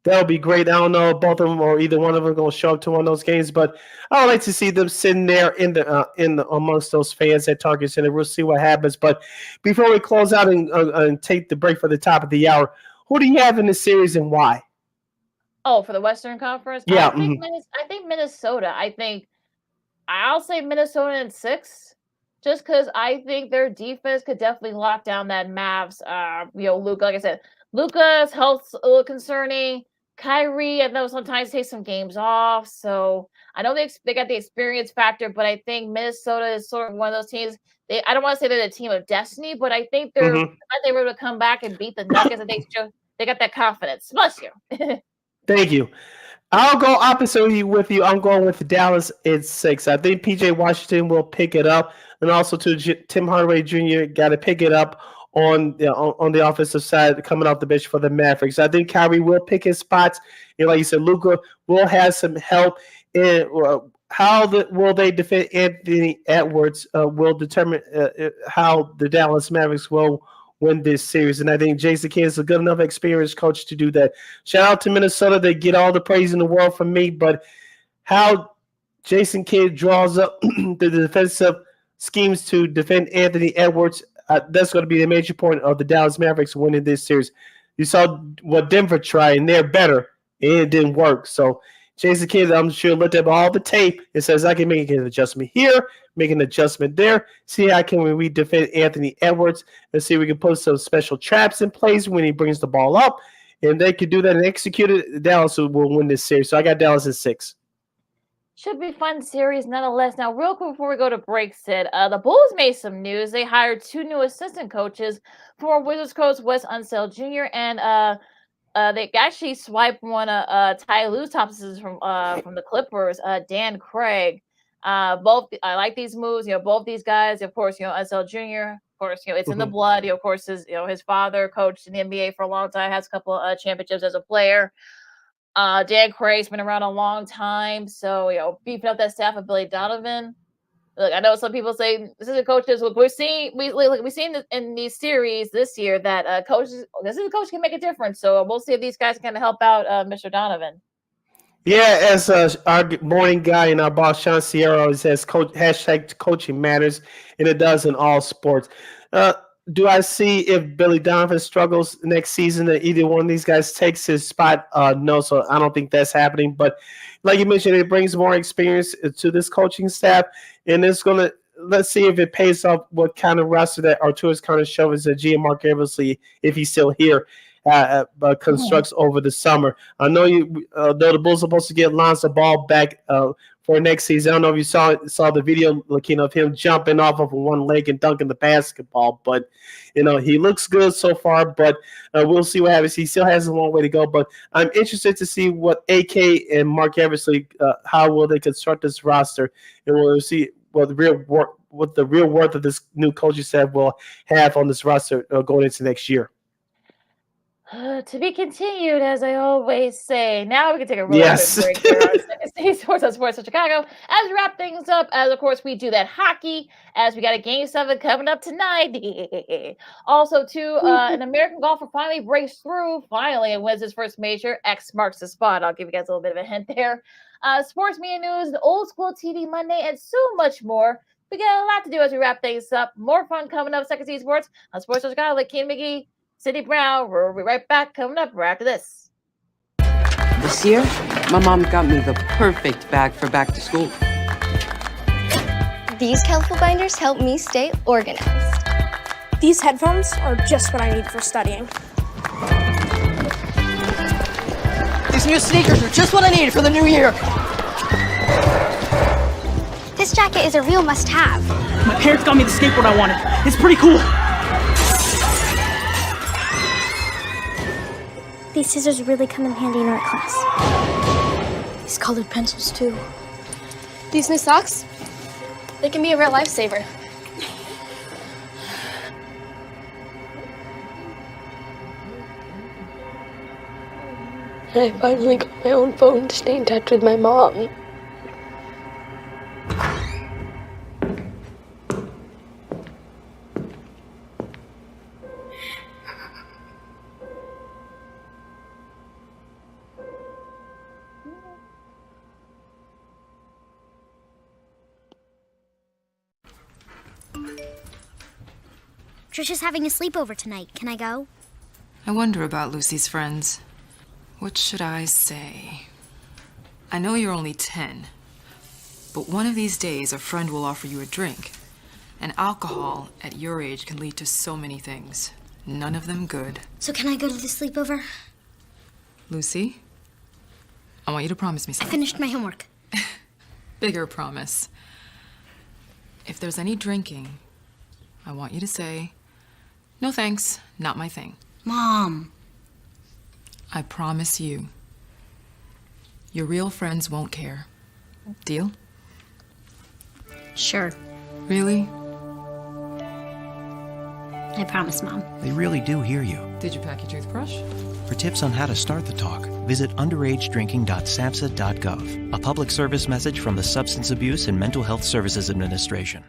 That would be great. I don't know if both of them or either one of them are going to show up to one of those games, but I would like to see them sitting there in the amongst those fans at Target Center. We'll see what happens. But before we close out and take the break for the top of the hour, who do you have in this series and why?
Oh, for the Western Conference?
Yeah.
I think Minnesota. I'll say Minnesota in 6. Just because I think their defense could definitely lock down that Mavs. Luka, like I said, Luka's health's a little concerning. Kyrie, I know sometimes takes some games off. So I know they got the experience factor, but I think Minnesota is sort of one of those teams. I don't want to say they're the team of destiny, but I think they were able to come back and beat the Nuggets. And they got that confidence. Bless you.
Thank you. I'll go opposite with you. I'm going with Dallas at 6. I think PJ Washington will pick it up, and also Tim Hardaway Jr. got to pick it up on the offensive side coming off the bench for the Mavericks. I think Kyrie will pick his spots, and like you said, Luka will have some help. And will they defend Anthony Edwards will determine how the Dallas Mavericks will win this series. And I think Jason Kidd is a good enough experienced coach to do that. Shout out to Minnesota. They get all the praise in the world from me, but how Jason Kidd draws up the defensive schemes to defend Anthony Edwards, that's going to be the major point of the Dallas Mavericks winning this series. You saw what Denver tried, and they're better, and it didn't work. So Jason Kidd, I'm sure, looked at all the tape and says, I can make an adjustment here, make an adjustment there, see how can we defend Anthony Edwards, and see if we can put some special traps in place when he brings the ball up. And they could do that and execute it. Dallas will win this series. So I got Dallas at 6.
Should be fun series nonetheless. Now, real quick before we go to break, Sid, the Bulls made some news. They hired 2 new assistant coaches, former Wizards coach Wes Unseld Jr. and they actually swiped one of Ty Lue Thompson's from the Clippers, Dan Craig. Both I like these moves. Both these guys, of course, Unseld Jr. Of course, it's in the blood. Of course, his father coached in the NBA for a long time, has a couple of championships as a player. Dan Craig's been around a long time, so beefing up that staff of Billy Donovan. Look, I know some people say assistant coaches. Look, we've seen in these series this year that assistant coach can make a difference. So we'll see if these guys can help out Mr. Donovan.
Yeah, as our morning guy and our boss Sean Sierra always says, hashtag coaching matters, and it does in all sports. Do I see if Billy Donovan struggles next season that either one of these guys takes his spot? No, so I don't think that's happening. But like you mentioned, it brings more experience to this coaching staff, and it's going to let's see if it pays off. What kind of roster that Arturas kind of shows that GM Mark Eversley, if he's still here, constructs over the summer. I know though the Bulls are supposed to get Lonzo Ball back for next season. I don't know if you saw the video looking of him jumping off of one leg and dunking the basketball, but he looks good so far. But we'll see what happens. He still has a long way to go, but I'm interested to see what AK and Mark Eversley how will they construct this roster, and we'll see what the real worth of this new coaching staff will have on this roster going into next year.
To be continued, as I always say. Now we can take a really
Yes.
quick break here on Second City Sports on Sports of Chicago. As we wrap things up, as of course we do that hockey, as we got a Game 7 coming up tonight. Also, too, an American golfer finally breaks through, finally, and wins his first major. X marks the spot. I'll give you guys a little bit of a hint there. Sports media news, the old school TV Monday, and so much more. We got a lot to do as we wrap things up. More fun coming up, Second City Sports on Sports of Chicago. Like Ken McGee, Cindy Brown, we'll be right back coming up right after this.
This year, my mom got me the perfect bag for back to school.
These colorful binders help me stay organized.
These headphones are just what I need for studying.
These new sneakers are just what I needed for the new year.
This jacket is a real must-have.
My parents got me the skateboard I wanted. It's pretty cool.
These scissors really come in handy in art class.
These colored pencils, too. These new socks, they can be a real lifesaver. I finally got my own phone to stay in touch with my mom.
Trisha's having a sleepover tonight. Can I go?
I wonder about Lucy's friends. What should I say? I know you're only 10, but one of these days a friend will offer you a drink. And alcohol at your age can lead to so many things. None of them good.
So can I go to the sleepover?
Lucy, I want you to promise me
I
something.
finished my homework.
Bigger promise. If there's any drinking, I want you to say, "No thanks, not my thing."
Mom.
I promise you, your real friends won't care. Deal?
Sure.
Really?
I promise, Mom.
They really do hear you.
Did you pack your toothbrush?
For tips on how to start the talk, visit underagedrinking.samhsa.gov. A public service message from the Substance Abuse and Mental Health Services Administration.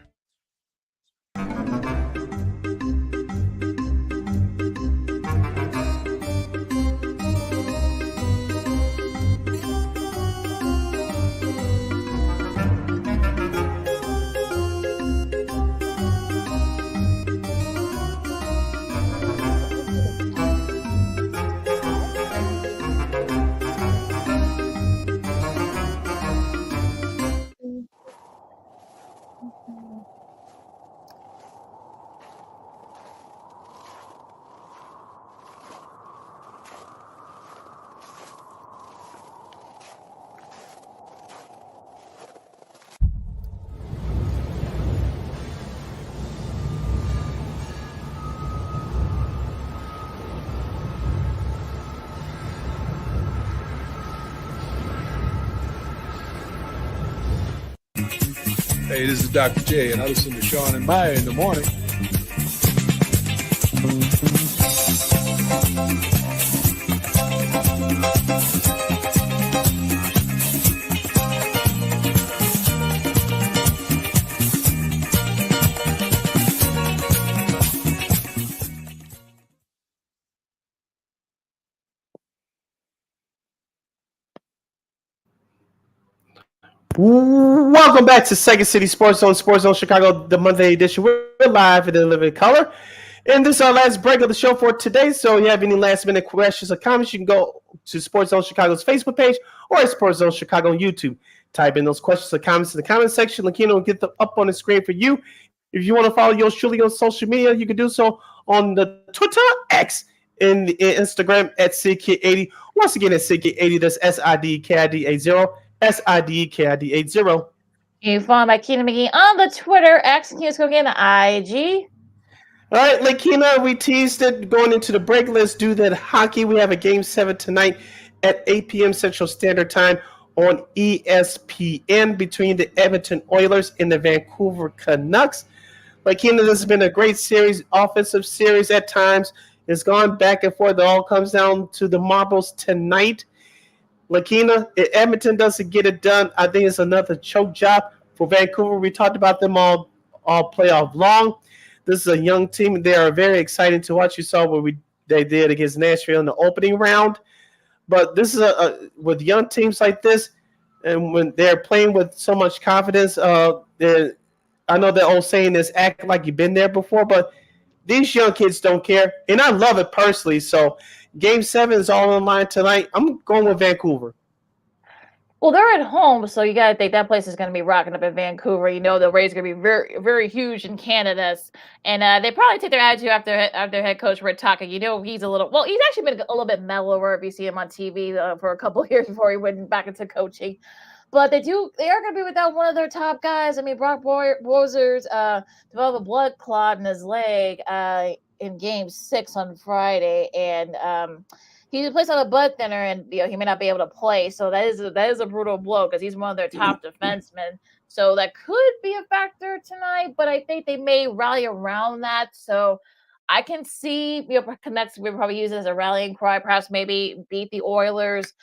Hey, this is Dr. J, and I listen to Sean and Maya in the morning.
Welcome back to Second City Sports Zone Chicago, the Monday edition. We're live in the living color. And this is our last break of the show for today. So if you have any last minute questions or comments, you can go to Sports Zone Chicago's Facebook page or Sports Zone Chicago on YouTube. type in those questions or comments in the comment section. Lakina will get them up on the screen for you. If you want to follow yours truly on social media, you can do so on the Twitter, X, and the Instagram at SidKid80. Once again, at SidKid80. That's SIDKID80. SIDKID80.
You can follow my Keena McGee on the Twitter, X, and Keena Skokie on the IG.
All right, Lakina, we teased it going into the break. Let's do that hockey. We have a Game 7 tonight at 8 p.m. Central Standard Time on ESPN between the Edmonton Oilers and the Vancouver Canucks. Lakina, this has been a great series, offensive series at times. It's gone back and forth. It all comes down to the marbles tonight. Lakina, if Edmonton doesn't get it done, I think it's another choke job for Vancouver. We talked about them all playoff long. This is a young team. They are very exciting to watch. You saw what they did against Nashville in the opening round. But this is with young teams like this, and when they're playing with so much confidence, I know the old saying is act like you've been there before, but these young kids don't care, and I love it personally. So Game 7 is all on line tonight. I'm going with Vancouver.
Well, they're at home, so you got to think that place is going to be rocking up in Vancouver. You know, the Rays are going to be very, very huge in Canada. And they probably take their attitude after head coach Rick Tocchet. You know, he's actually been a little bit mellower if you see him on TV for a couple of years before he went back into coaching. But they are going to be without one of their top guys. I mean, Brock Bozers developed a blood clot in his leg in Game 6 on Friday, and he plays on a butt thinner, and he may not be able to play. So that is a brutal blow because he's one of their top defensemen. So that could be a factor tonight, but I think they may rally around that. So I can see Canucks will probably use it as a rallying cry, perhaps maybe beat the Oilers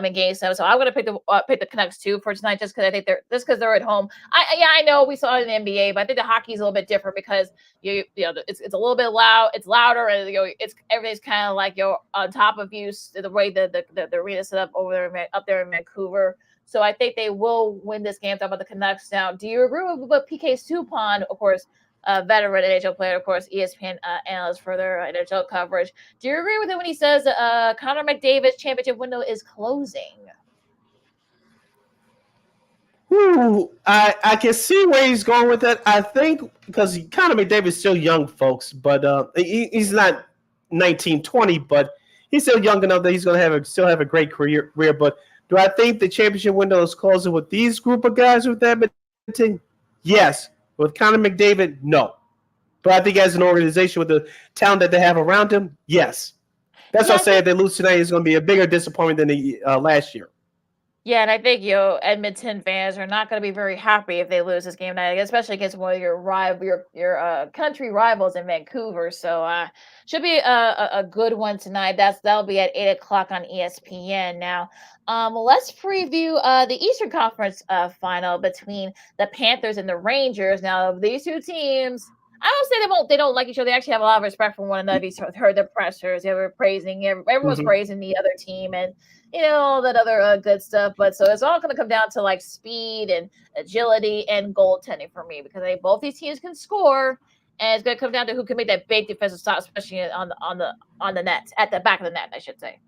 in Game 7. So I'm going to pick the Canucks too for tonight, just because I think they're at home. I know we saw it in the NBA, but I think the hockey is a little bit different because it's a little bit loud, it's louder, and everything's kind of like on top of you. The way the arena set up up there in Vancouver. So I think they will win this game. Talking about the Canucks now. Do you agree with what PK Subban, of course? Veteran NHL player, of course, ESPN analyst for their NHL coverage. Do you agree with him when he says Connor McDavid's championship window is closing?
I can see where he's going with that. I think because Connor McDavid's still young, folks, but he's not 19, 20, but he's still young enough that he's going to still have a great career. But do I think the championship window is closing with these group of guys with Edmonton? Yes. With Connor McDavid, no. But I think as an organization with the talent that they have around him, yes. That's why I say if they lose tonight, it's going to be a bigger disappointment than the last year.
Yeah, and I think Edmonton fans are not going to be very happy if they lose this game tonight, especially against one of your country rivals in Vancouver. So should be a good one tonight. That'll be at 8:00 on ESPN. Now, let's preview the Eastern Conference final between the Panthers and the Rangers. Now, these two teams, I don't say they don't like each other. They actually have a lot of respect for one another. You've heard the pressers. They were praising everyone's praising the other team, and all that other good stuff. But so it's all going to come down to like speed and agility and goaltending for me, because both these teams can score, and it's going to come down to who can make that big defensive stop, especially on the net, at the back of the net, I should say.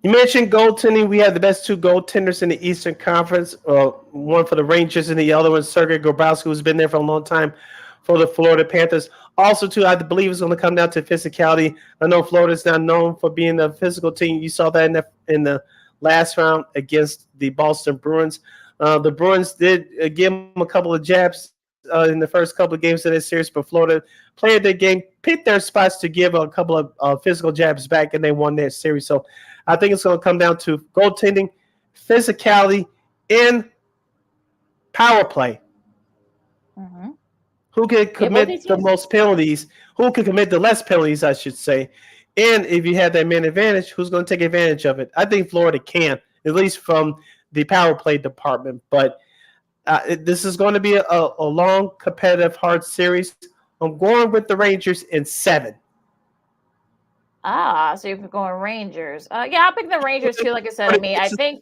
You mentioned goaltending. We have the best two goaltenders in the Eastern Conference. One for the Rangers and the other one, Sergei Grabowski, who's been there for a long time for the Florida Panthers. Also, too, I believe it's going to come down to physicality. I know Florida's not known for being a physical team. You saw that in the last round against the Boston Bruins. The Bruins did give them a couple of jabs in the first couple of games of this series, but Florida played their game, picked their spots to give a couple of physical jabs back, and they won that series. So I think it's going to come down to goaltending, physicality, and power play.
Mm-hmm.
Who can commit the most penalties? Who can commit the less penalties, I should say? And if you have that man advantage, who's going to take advantage of it? I think Florida can, at least from the power play department. But this is going to be a long, competitive, hard series. I'm going with the Rangers in 7.
So you're going Rangers. Yeah, I'll pick the Rangers too. Like I said, I think.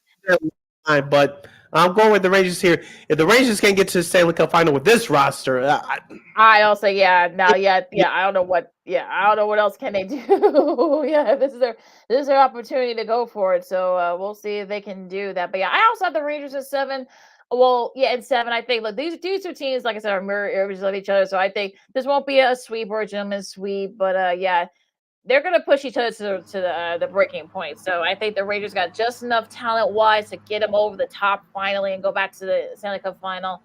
But I'm going with the Rangers here. If the Rangers can't get to the Stanley Cup final with this roster,
I also I don't know what else can they do. This is their opportunity to go for it. So we'll see if they can do that. But yeah, I also have the Rangers at 7. Well, yeah, and 7, I think, look, these 2 teams, like I said, are mirror images of each other, so I think this won't be a sweep or a gentleman's sweep, but, yeah, they're gonna push each other to the breaking point. So I think the Rangers got just enough talent-wise to get them over the top finally and go back to the Stanley Cup final.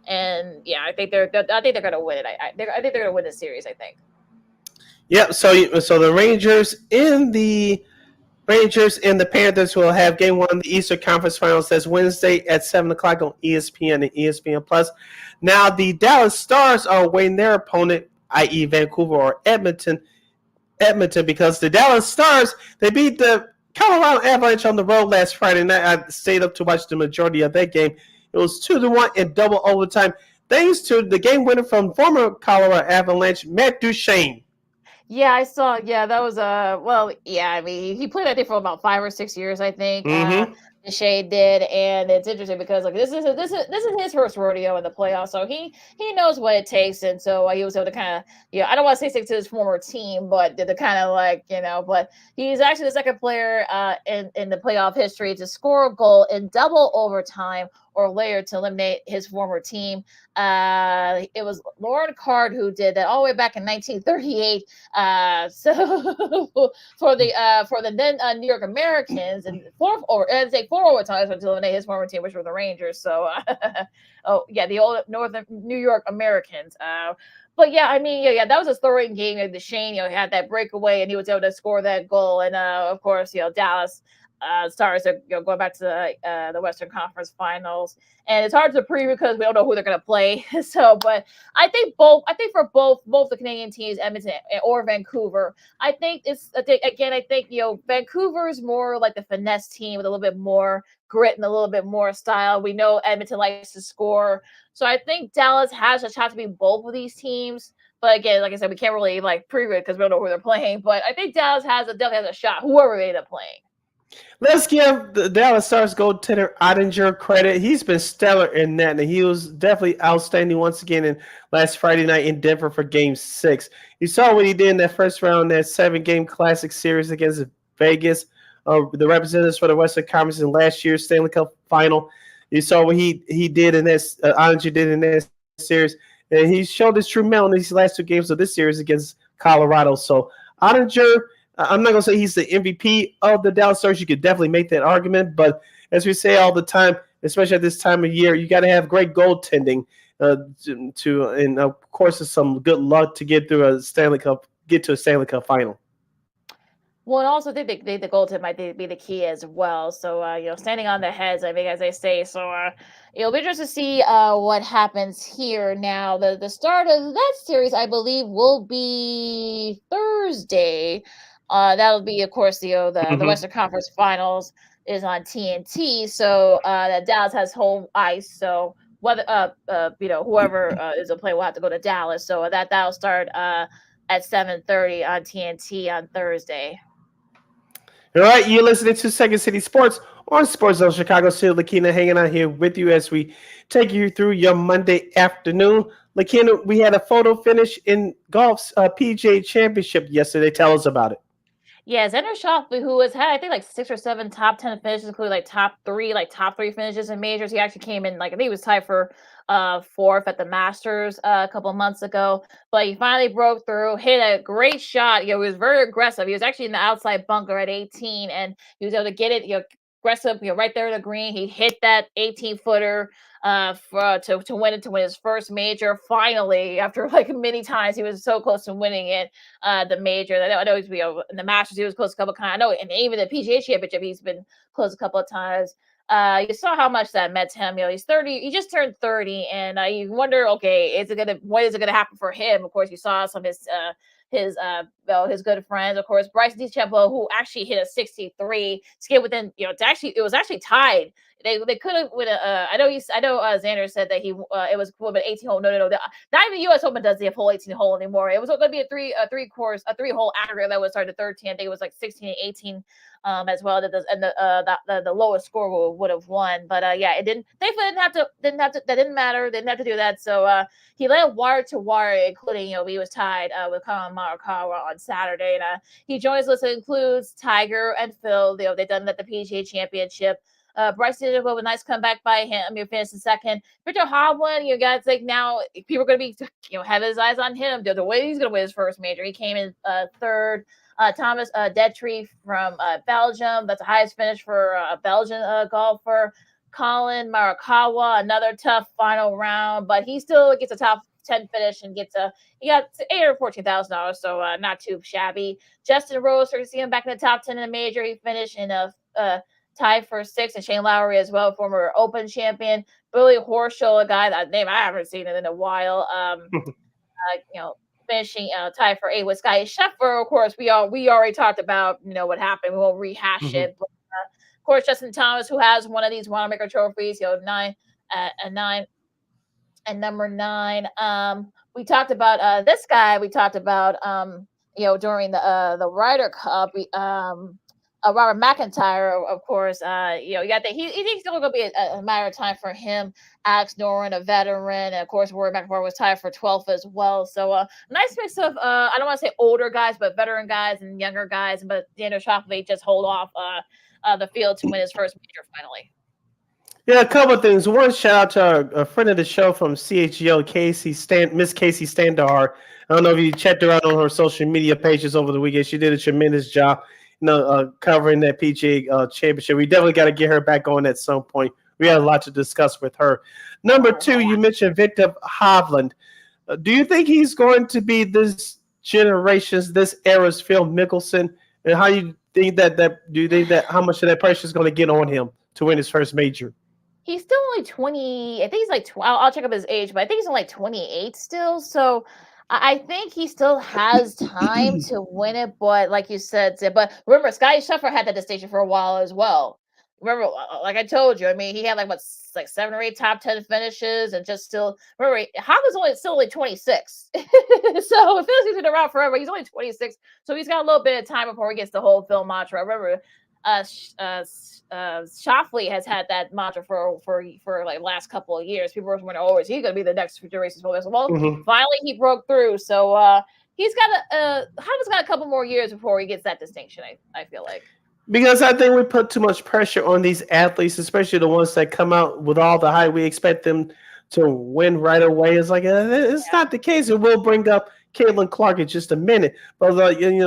And yeah, I think they're gonna win it. I think they're gonna win the series. I think.
Yep. So the Rangers and the Panthers will have Game 1 of the Eastern Conference Finals. That's Wednesday at 7:00 on ESPN and ESPN Plus. Now the Dallas Stars are awaiting their opponent, i.e., Vancouver or Edmonton, because the Dallas Stars, they beat the Colorado Avalanche on the road last Friday night. I stayed up to watch the majority of that game. It was 2-1 in double overtime, thanks to the game winner from former Colorado Avalanche, Matt Duchene.
Yeah, I saw. Yeah, that was well, yeah. I mean, he played I think for about 5 or 6 years. I think Shea did, and it's interesting because like this is his first rodeo in the playoffs, so he knows what it takes, and so he was able to kind of I don't want to say stick to his former team, but to kind of like but he's actually the second player in the playoff history to score a goal in double overtime or later to eliminate his former team. It was Lauren Card who did that all the way back in 1938. So for the then New York Americans and four overtimes to eliminate his former team, which were the Rangers. So the old Northern New York Americans. But yeah, I mean, yeah, that was a thrilling game. Shane, had that breakaway and he was able to score that goal, and of course, Dallas. Stars are going back to the Western Conference Finals, and it's hard to preview because we don't know who they're going to play. So, but I think for both the Canadian teams, Edmonton or Vancouver, I think Vancouver is more like the finesse team with a little bit more grit and a little bit more style. We know Edmonton likes to score, so I think Dallas has a shot to beat both of these teams. But again, like I said, we can't really preview it because we don't know who they're playing. But I think Dallas definitely has a shot, whoever they end up playing.
Let's give the Dallas Stars goaltender Ottinger credit. He's been stellar in that, and he was definitely outstanding once again in last Friday night in Denver for Game 6. You saw what he did in that first round, that 7-game Classic Series against Vegas, the representatives for the Western Conference in last year's Stanley Cup Final. You saw what he did in this, Ottinger did in this series, and he showed his true mettle in these last 2 games of this series against Colorado. So Ottinger, I'm not going to say he's the MVP of the Dallas Stars. You could definitely make that argument. But as we say all the time, especially at this time of year, you got to have great goaltending and, of course, it's some good luck to get to a Stanley Cup final.
Well, and also I think the goaltending might be the key as well. So, standing on their heads, I think, as they say. So, it'll be interesting to see what happens here. Now, the start of that series, I believe, will be Thursday. That'll be, of course, the Western Conference Finals is on TNT. So that Dallas has home ice. So whether whoever is a player will have to go to Dallas. So that'll start at 7:30 on TNT on Thursday.
All right, you're listening to Second City Sports on Sports Zone Chicago. Still, Lakina hanging out here with you as we take you through your Monday afternoon. Lakina, we had a photo finish in golf's PGA Championship yesterday. Tell us about it.
Yeah, Xander Schauffle, who has had I think 6 or 7 top 10 finishes, including top three finishes in majors. He actually came in I think he was tied for 4th at the Masters a couple months ago, but he finally broke through, hit a great shot. He was very aggressive. He was actually in the outside bunker at 18, and he was able to get it. Aggressive, right there in the green. He hit that 18-footer to win his first major. Finally, after many times, he was so close to winning it. The major. I know he's in the Masters. He was close a couple of times. I know, and even the PGA Championship, he's been close a couple of times. You saw how much that meant to him. He's 30. He just turned 30, and you wonder, okay, what is it gonna happen for him? Of course, you saw some of his good friends, of course, Bryson DeChambeau, who actually hit a 63 to get within, it was actually tied. They could have with I know Xander said that it was an 18 hole. No. Not even the U.S. Open does the full 18 hole anymore. It was going to be a three hole aggregate that would start at 13. I think it was 16 and 18 as well. And the lowest score would have won. But it didn't. Thankfully, that didn't matter. They didn't have to do that. So he led wire to wire, including he was tied with Colin Morikawa on Saturday. And he joined his list. It includes Tiger and Phil. They've done that at the PGA Championship. Bryce did with a nice comeback by him. I mean, finished in second. Victor Hovland, you guys think now people are going to be, have his eyes on him. The way he's going to win his first major. He came in third. Thomas Detry from Belgium. That's the highest finish for a Belgian golfer. Colin Morikawa, another tough final round, but he still gets a top 10 finish and he got $814,000, so not too shabby. Justin Rose, we see him back in the top 10 in the major. He finished in a tie for 6th, and Shane Lowry as well, former Open champion. Billy Horschel, a guy that name I haven't seen in a while. Finishing tie for 8th with Scottie Scheffler. Of course, we already talked about what happened. We won't rehash it. But, of course, Justin Thomas, who has one of these Wanamaker trophies, 9 and number 9. We talked about this guy. We talked about during the Ryder Cup. Robert McIntyre, of course. You got that. He thinks it's going to be a matter of time for him. Alex Noren, a veteran, and of course, Rory McIlroy was tied for 12th as well. So, nice mix of I don't want to say older guys, but veteran guys and younger guys. But Xander Schauffle just hold off the field to win his first major finally.
Yeah, a couple of things. One, shout out to a friend of the show from CHGO, Miss Casey Standar. I don't know if you checked her out on her social media pages over the weekend. She did a tremendous job, covering that PGA Championship. We definitely got to get her back on at some point. We had a lot to discuss with her. Number 2, you mentioned Victor Hovland. Do you think he's going to be this era's Phil Mickelson? And how you think how much of that pressure is going to get on him to win his first major?
He's still only 20. I think he's like, I'll check up his age, but I think he's only like 28 still. So I think he still has time to win it. But like you said, but remember, Scottie Scheffler had that distinction for a while as well. Remember, like I told you, I mean, he had like 7 or 8 top 10 finishes, and just still remember, Hovland's still only 26. So it feels like he's been around forever. He's only 26, so he's got a little bit of time before he gets the whole Phil mantra. Remember, Schauffle has had that mantra for like last couple of years. People were wondering, is he going to be the next future racing Well, finally he broke through. So he's got Hovland's got a couple more years before he gets that distinction. I feel like.
Because I think we put too much pressure on these athletes, especially the ones that come out with all the hype. We expect them to win right away. It's like it's not the case. And we'll bring up Caitlin Clark in just a minute. But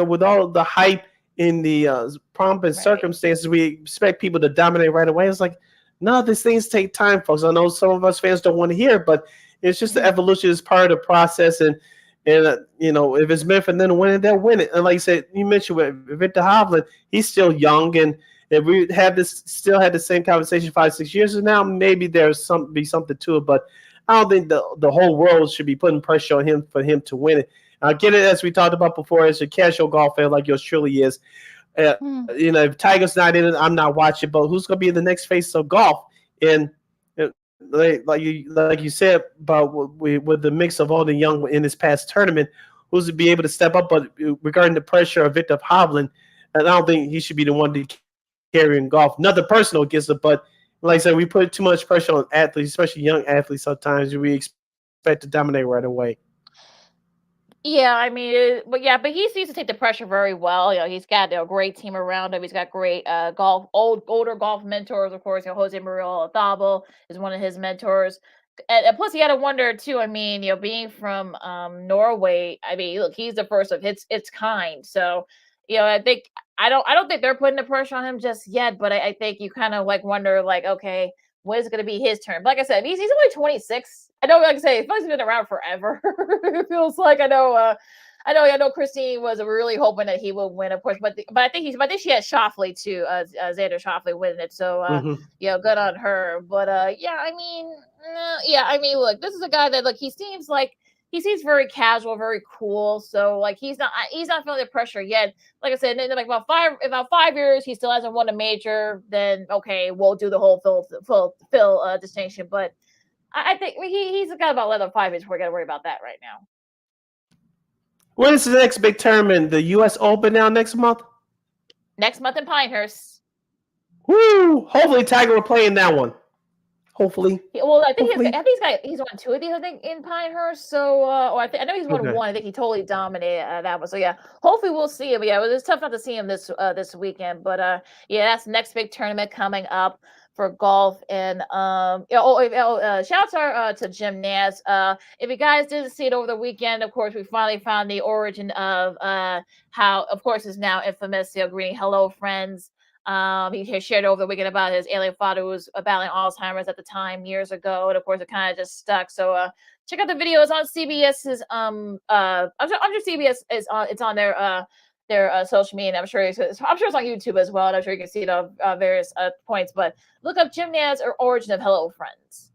with all the hype in the pomp and circumstances, we expect people to dominate right away. It's like, no, these things take time, folks. I know some of us fans don't want to hear it, but it's just the evolution is part of the process. And if it's meant for them to win it, they'll win it. And like you said, you mentioned with Victor Hovland, he's still young, and if we still had the same conversation 5-6 years from now, maybe there's something to it. But I don't think the whole world should be putting pressure on him for him to win it. I get it, as we talked about before, as a casual golf fan like yours truly is. If Tiger's not in it, I'm not watching. But who's going to be the next face of golf? And like you said, about with the mix of all the young in this past tournament, who's to be able to step up? But regarding the pressure of Victor Hovland, and I don't think he should be the one to carry in golf. Nothing personal against it, but like I said, we put too much pressure on athletes, especially young athletes. Sometimes we expect to dominate right away.
Yeah, I mean, but he seems to take the pressure very well. He's got a great team around him. He's got great older golf mentors, of course. Jose Maria Olazabal is one of his mentors. And plus, you got to wonder too. I mean, being from Norway, I mean, look, he's the first of its kind. So, I think I don't think they're putting the pressure on him just yet. But I think you kind of wonder, okay, when is it going to be his turn? But like I said, he's only 26. I know, like I say, he's been around forever. It feels like I know Christine was really hoping that he would win, of course, but I think she had Schauffle too, Xander Schauffle winning it. So good on her. But I mean, look, this is a guy that he seems very casual, very cool. So he's not feeling the pressure yet. Like I said, in about 5 years, he still hasn't won a major. Then okay, we'll do the whole Phil distinction. But I think he's got about another 5 years before we got to worry about that right now.
When is the next big tournament? The U.S. Open now next month?
Next month in Pinehurst.
Woo! Hopefully Tiger will play in that one. Hopefully.
Well, I think he's won 2 of these, I think, in Pinehurst. So, I know he's won 1. I think he totally dominated that one. So, yeah, hopefully we'll see him. Yeah, it was tough not to see him this weekend. But, that's the next big tournament coming up. for golf. And shouts are to Jim Nance. If you guys didn't see it over the weekend, of course, we finally found the origin of how, of course, is now infamous, greeting hello friends. He shared over the weekend about his alien father who was battling Alzheimer's at the time years ago, and of course it kind of just stuck. So check out the video. It's on CBS's I'm sure CBS is on. It's on their social media. And I'm sure it's on YouTube as well. And I'm sure you can see it on various points. But look up Jim Nance or Origin of Hello Friends.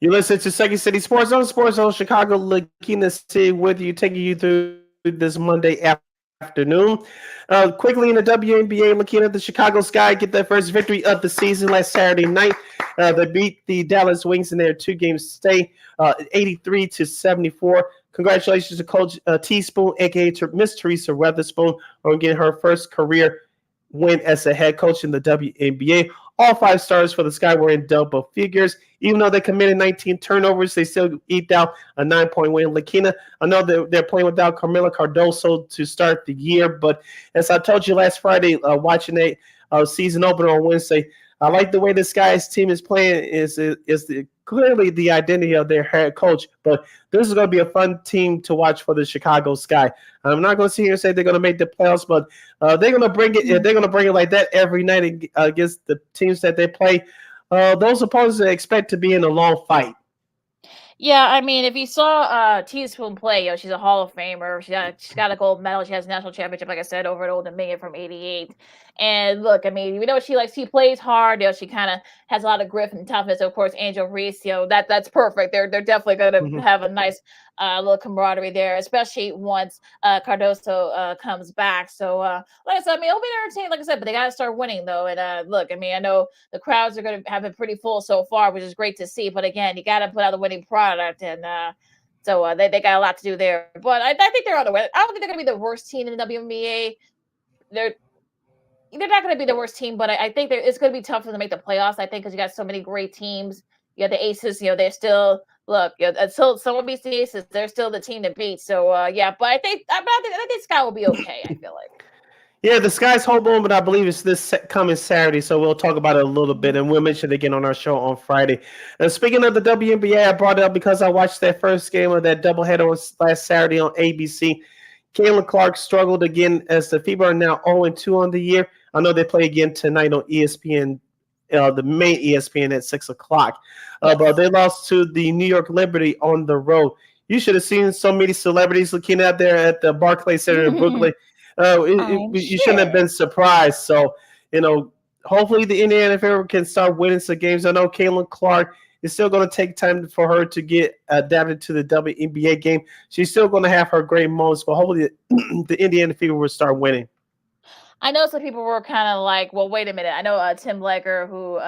You listen to Second City Sports Zone Chicago. Lakina C with you, taking you through this Monday afternoon. Quickly in the WNBA, looking at the Chicago Sky get their first victory of the season last Saturday night. They beat the Dallas Wings in their 2-game stay, 83-74. Congratulations to Coach Teaspoon, aka Miss Teresa Weatherspoon, on getting her first career win as a head coach in the WNBA. All 5 stars for the Sky were in double figures. Even though they committed 19 turnovers, they still eked out a 9-point win. Lakina, I know they're playing without Carmela Cardoso to start the year, but as I told you last Friday, watching a season opener on Wednesday, I like the way the Sky's team is playing. Is clearly the identity of their head coach, but this is going to be a fun team to watch for the Chicago Sky. I'm not going to sit here and say they're going to make the playoffs, but they're going to bring it. They're going to bring it like that every night against the teams that they play. Those opponents they expect to be in a long fight.
Yeah, I mean, if you saw Teaspoon play, she's a Hall of Famer. She's got a gold medal. She has a national championship, like I said, over at Old Dominion from '88. And look, I mean, we know she plays hard. She kind of has a lot of grit and toughness. Of course, Angel Reese, that's perfect. They're definitely going to have a nice little camaraderie there, especially once Cardoso comes back. So, like I said, I mean, it'll be entertaining, like I said, but they got to start winning though. And look, I mean, I know the crowds are going to have been pretty full so far, which is great to see. But again, you got to put out the winning product, and so they got a lot to do there. But I think they're on the way. I don't think they're going to be the worst team in the WNBA. They're not going to be the worst team, but I think it's going to be tough for them to make the playoffs. I think because you got so many great teams. You got the Aces. They're still until someone beats the Aces, they're still the team to beat. So yeah, but I think Sky will be okay. I feel like.
Yeah, the Sky's home but I believe it's this coming Saturday, so we'll talk about it a little bit, and we'll mention it again on our show on Friday. And speaking of the WNBA, I brought it up because I watched that first game of that doubleheader last Saturday on ABC. Caitlin Clark struggled again as the Fever are now 0-2 on the year. I know they play again tonight on ESPN, the main ESPN at 6 o'clock. But they lost to the New York Liberty on the road. You should have seen so many celebrities looking out there at the Barclays Center in Brooklyn. You shouldn't have been surprised. So, hopefully the Indiana Fever can start winning some games. I know Caitlin Clark, it's still going to take time for her to get adapted to the WNBA game. She's still going to have her great moments, but hopefully the Indiana Fever will start winning.
I know some people were kind of like, well, wait a minute. I know Tim Legger, who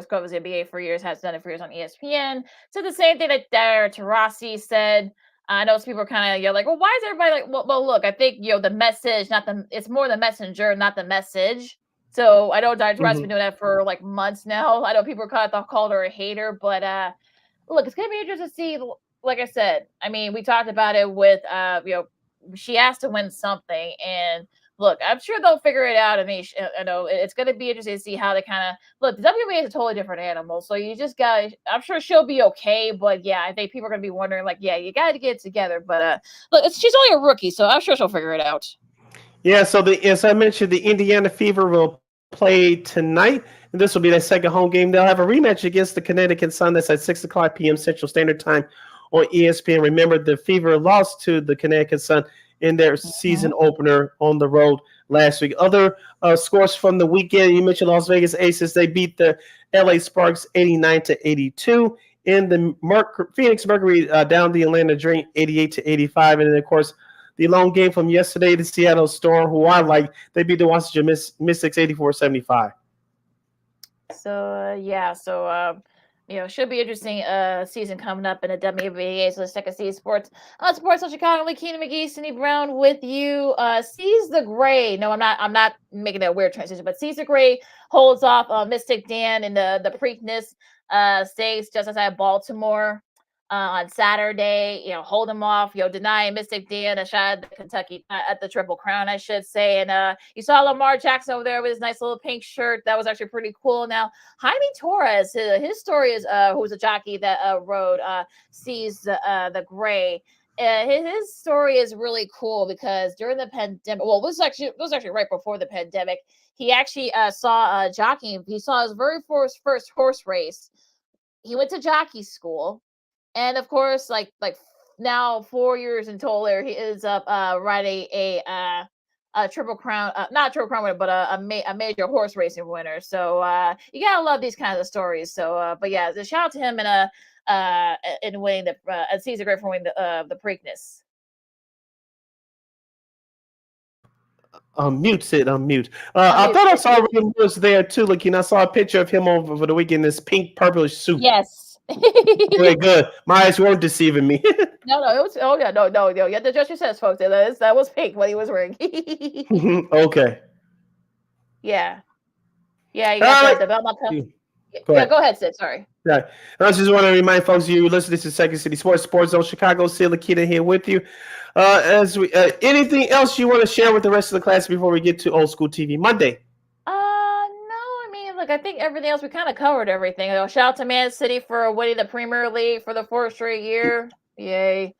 covers the NBA for years, has done it for years on ESPN, said the same thing that Taurasi said. I know some people are kind of like, well, why is everybody like, well, look, I think, the message, it's more the messenger, not the message. So I know Dr. Ross has been doing that for like months now. I know people called her a hater, but look, it's gonna be interesting to see. Like I said, I mean, we talked about it with she has to win something, and look, I'm sure they'll figure it out. I mean, I know it's gonna be interesting to see how they kind of look. The WNBA is a totally different animal, so you just got. I'm sure she'll be okay, but yeah, I think people are gonna be wondering, like, yeah, you got to get it together. But look, she's only a rookie, so I'm sure she'll figure it out.
Yeah, so as I mentioned, the Indiana Fever will play tonight, and this will be their second home game. They'll have a rematch against the Connecticut Sun. That's at 6 o'clock p.m. Central Standard Time on ESPN. Remember, the Fever lost to the Connecticut Sun in their season opener on the road last week. Other scores from the weekend, you mentioned Las Vegas Aces. They beat the LA Sparks 89-82. In the Phoenix Mercury down the Atlanta Dream 88-85. And then, of course, the long game from yesterday, the Seattle Storm, who I like, they beat the Washington Mystics 84-75.
So, should be interesting season coming up in the WNBA. So, the Second City Sports on Sports on Chicago. Keena McGee, Cindy Brown with you. Seize the Gray. No, I'm not making that weird transition, but Seize the Gray holds off Mystic Dan in the Preakness States just outside Baltimore. on Saturday, hold him off, deny Mystic Dan a shot at the Kentucky at the Triple Crown, I should say. And you saw Lamar Jackson over there with his nice little pink shirt. That was actually pretty cool. Now, Jaime Torres, his story is who's a jockey that rode sees the gray. His story is really cool because during the pandemic, well, it was actually right before the pandemic. He actually saw jockeying. He saw his very first horse race. He went to jockey school. And of course, like now 4 years in total, he is up riding a Triple Crown, not Triple Crown winner, but a major horse racing winner. So you gotta love these kinds of stories. So, but yeah, a shout out to him in winning the Caesar Great for winning the Preakness.
Mute, Sid, unmute. I thought I saw Ray Lewis there too. Like, I saw a picture of him over the weekend in this pink purplish suit.
Yes.
Very good. My eyes weren't deceiving me.
No, it was. Oh yeah, no. You have to adjust your sense, folks. That was pink what he was wearing.
Okay.
Yeah. You got the Belmont Cup. Yeah, go ahead, Sid. Sorry.
Right. I just want to remind folks, you listening to Second City Sports Zone Chicago. Sid Lakita here with you. As we anything else you want to share with the rest of the class before we get to Old School TV Monday?
No. I mean, look, I think everything else we kind of covered everything. Shout out to Man City for winning the Premier League for the 4th straight year. Yay.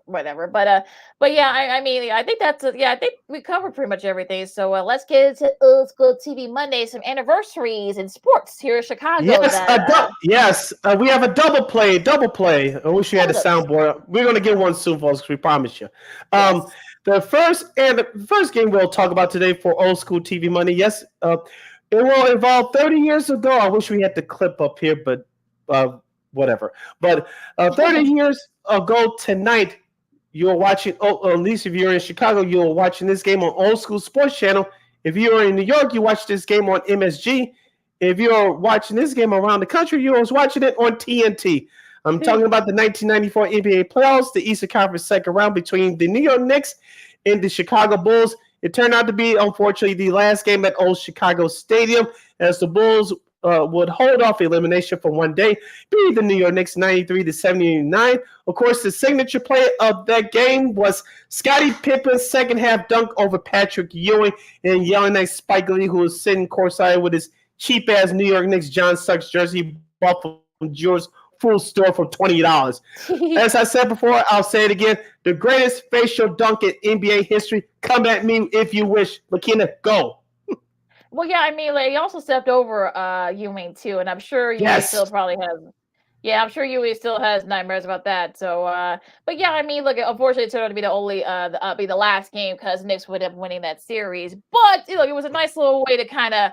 Whatever. But yeah, I mean, I think that's I think we covered pretty much everything. So let's get into Old School TV Monday. Some anniversaries in sports here in Chicago.
Yes, we have a double play. I wish you had a soundboard. We're gonna get one soon, folks. We promise you.
Yes.
The first game we'll talk about today for Old School TV Monday. Yes, it will involve 30 years ago. I wish we had the clip up here, but whatever. But 30 years ago tonight, you're watching, at least if you're in Chicago, you're watching this game on Old School Sports Channel. If you're in New York, you watch this game on MSG. If you're watching this game around the country, you're watching it on TNT. I'm talking about the 1994 NBA playoffs, the Eastern Conference second round between the New York Knicks and the Chicago Bulls. It turned out to be, unfortunately, the last game at Old Chicago Stadium, as the Bulls would hold off elimination for one day, beating the New York Knicks 93-79. Of course, the signature play of that game was Scottie Pippen's second half dunk over Patrick Ewing and yelling at Spike Lee, who was sitting courtside with his cheap-ass New York Knicks John Suggs jersey bought from George's Full Store for $20. As I said before, I'll say it again. The greatest facial dunk in NBA history. Come at me if you wish. Lakina, go.
Well, yeah, I mean, he also stepped over Ewing too, and I'm sure Ewing still probably has. Yeah, I'm sure Ewing still has nightmares about that. So, but yeah, I mean, look, unfortunately, it turned out to be the only be the last game because Knicks would end up winning that series. But it was a nice little way to kind of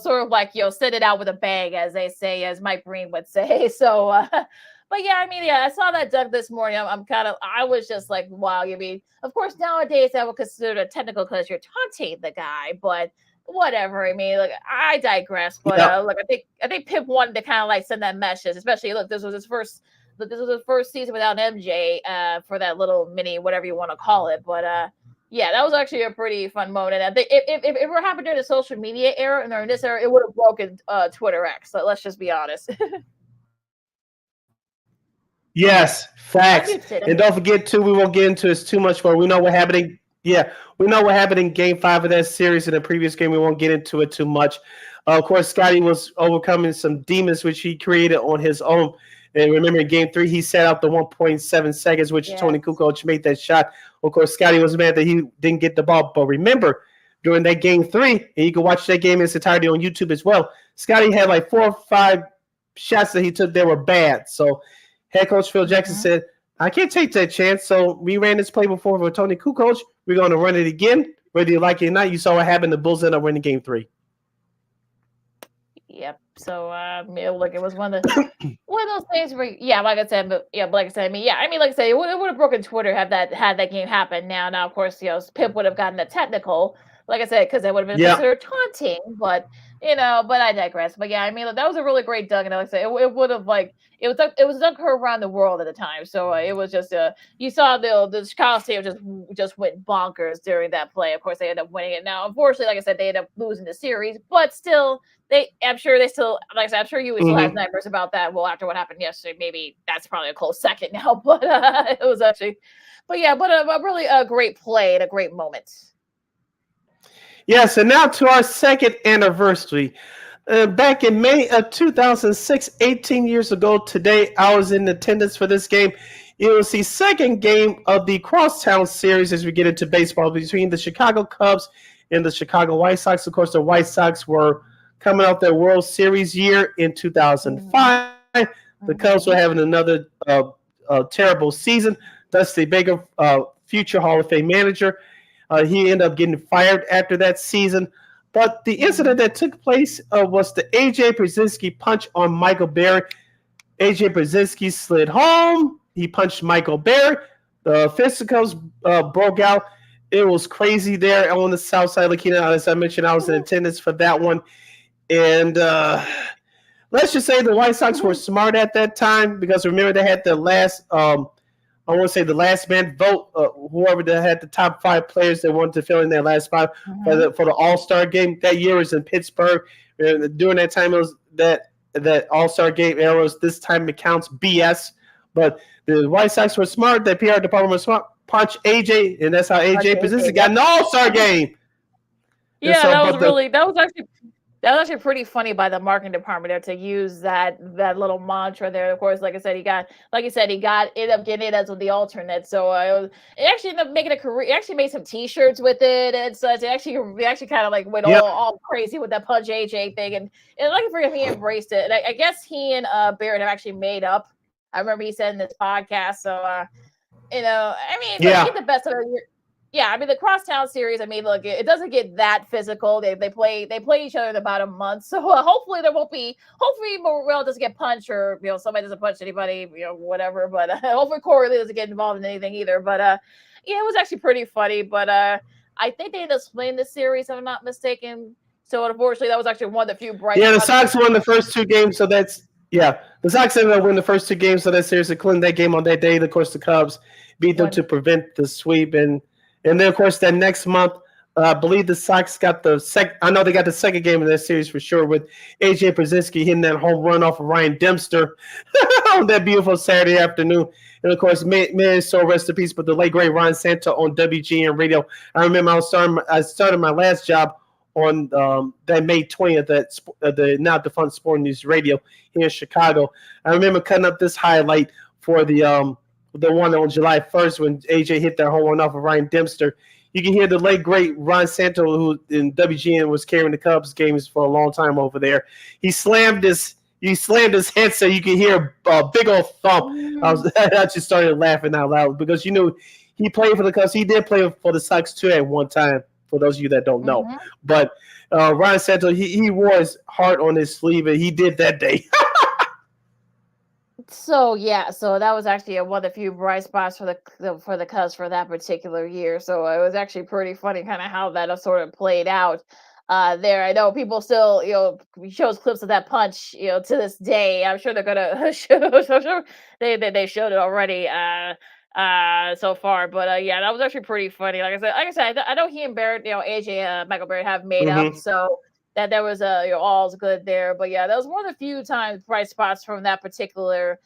sort of like set it out with a bang, as they say, as Mike Breen would say. So, but yeah, I mean, I saw that dunk this morning. I was just like, wow. I mean, of course, nowadays that would consider it technical because you're taunting the guy, but whatever. I mean, I digress. But I think Pip wanted to kind of send that message, especially this was his first season without MJ for that little mini whatever you want to call it. But yeah, that was actually a pretty fun moment. I think if it were happened during the social media era and during this era, it would have broken Twitter X. So let's just be honest.
Yes, facts. And don't forget too, we won't get into this too much, but we know what happened. We know what happened in Game 5 of that series in the previous game. We won't get into it too much. Of course, Scottie was overcoming some demons, which he created on his own. And remember, in Game 3, he set out the 1.7 seconds, which Tony Kukoc made that shot. Of course, Scottie was mad that he didn't get the ball. But remember, during that Game 3, and you can watch that game in its entirety on YouTube as well, Scottie had 4 or 5 shots that he took that were bad. So head coach Phil Jackson said, I can't take that chance. So we ran this play before for Tony Kukoc. We're going to run it again, whether you like it or not. You saw what happened. The Bulls ended up winning Game 3.
Yep. So, it was one of those things where, like I said, it would have broken Twitter had that game happen. Now, of course, Pip would have gotten the technical, like I said, because that would have been considered taunting. But but I digress. But yeah, I mean, that was a really great dunk, and like I said, it would have it was dunk her around the world at the time. So it was just you saw the Chicago Stadium just went bonkers during that play. Of course, they ended up winning it. Now, unfortunately, like I said, they ended up losing the series, but still. I'm sure they still, like I said, I'm sure you still have nightmares about that. Well, after what happened yesterday, maybe that's probably a close second now. But it was actually, but a really great play and a great moment.
Yes, and now to our second anniversary. Back in May of 2006, 18 years ago today, I was in attendance for this game. It was the second game of the Crosstown Series as we get into baseball between the Chicago Cubs and the Chicago White Sox. Of course, the White Sox were coming off their World Series year in 2005. The Cubs were having another terrible season. Dusty Baker, future Hall of Fame manager, he ended up getting fired after that season. But the incident that took place was the A.J. Brzezinski punch on Michael Berry. A.J. Brzezinski slid home. He punched Michael Berry. The fisticuffs broke out. It was crazy there on the south side of La Quina. As I mentioned, I was in attendance for that one. And let's just say the White Sox were smart at that time because remember they had the last, I want to say the last man vote, whoever that had the top 5 players that wanted to fill in their last spot for the All-Star game. That year was in Pittsburgh. During that time, it was that All-Star game era was this time it counts BS. But the White Sox were smart. The PR department was smart. Punch AJ, and that's how AJ Brzezinski got an All-Star game.
Yeah, so, that was actually pretty funny by the marketing department there to use that little mantra there. Of course, like I said, he ended up getting it as the alternate. So it actually ended up making a career. He actually made some T-shirts with it and such. It actually kind of went all crazy with that Punch AJ thing. And lucky for him, he embraced it. And I guess he and Barrett have actually made up. I remember he said in this podcast. So get the best of it. Yeah, I mean the Crosstown Series. I mean, look, it doesn't get that physical. They play each other in about a month, so hopefully there won't be. Hopefully Morrell doesn't get punched, or somebody doesn't punch anybody, whatever. But hopefully Corey doesn't get involved in anything either. But it was actually pretty funny. But I think they ended up splitting the series, if I'm not mistaken. So unfortunately, that was actually one of the few bright.
Yeah, the Sox won the first 2 games, so that's the Sox ended up winning the first 2 games of that series, including that game on that day. And of course, the Cubs beat them to prevent the sweep And then, of course, that next month, I believe the Sox got the second. I know they got the second game of that series for sure with A.J. Brzezinski hitting that home run off of Ryan Dempster on that beautiful Saturday afternoon. And, of course, may so rest in peace, but the late, great Ron Santo on WGN Radio. I remember I started my last job on that May 20th at the now defunct Sport News Radio here in Chicago. I remember cutting up this highlight for the one on July 1st when AJ hit that home run off of Ryan Dempster. You can hear the late, great Ron Santo, who in WGN was carrying the Cubs games for a long time over there. He slammed his headset. You can hear a big old thump. I just started laughing out loud because he played for the Cubs. He did play for the Sox too at one time, for those of you that don't know. But Ron Santo, he wore his heart on his sleeve, and he did that day.
So that was actually one of the few bright spots for the Cubs for that particular year. So it was actually pretty funny, kind of how that sort of played out there. I know people still, shows clips of that punch, to this day. I'm sure they're gonna show. They showed it already so far. But that was actually pretty funny. Like I said, I know he and Barrett, AJ, Michael Barrett have made up. So. That there was all's good there, but that was one of the few times bright spots from that particular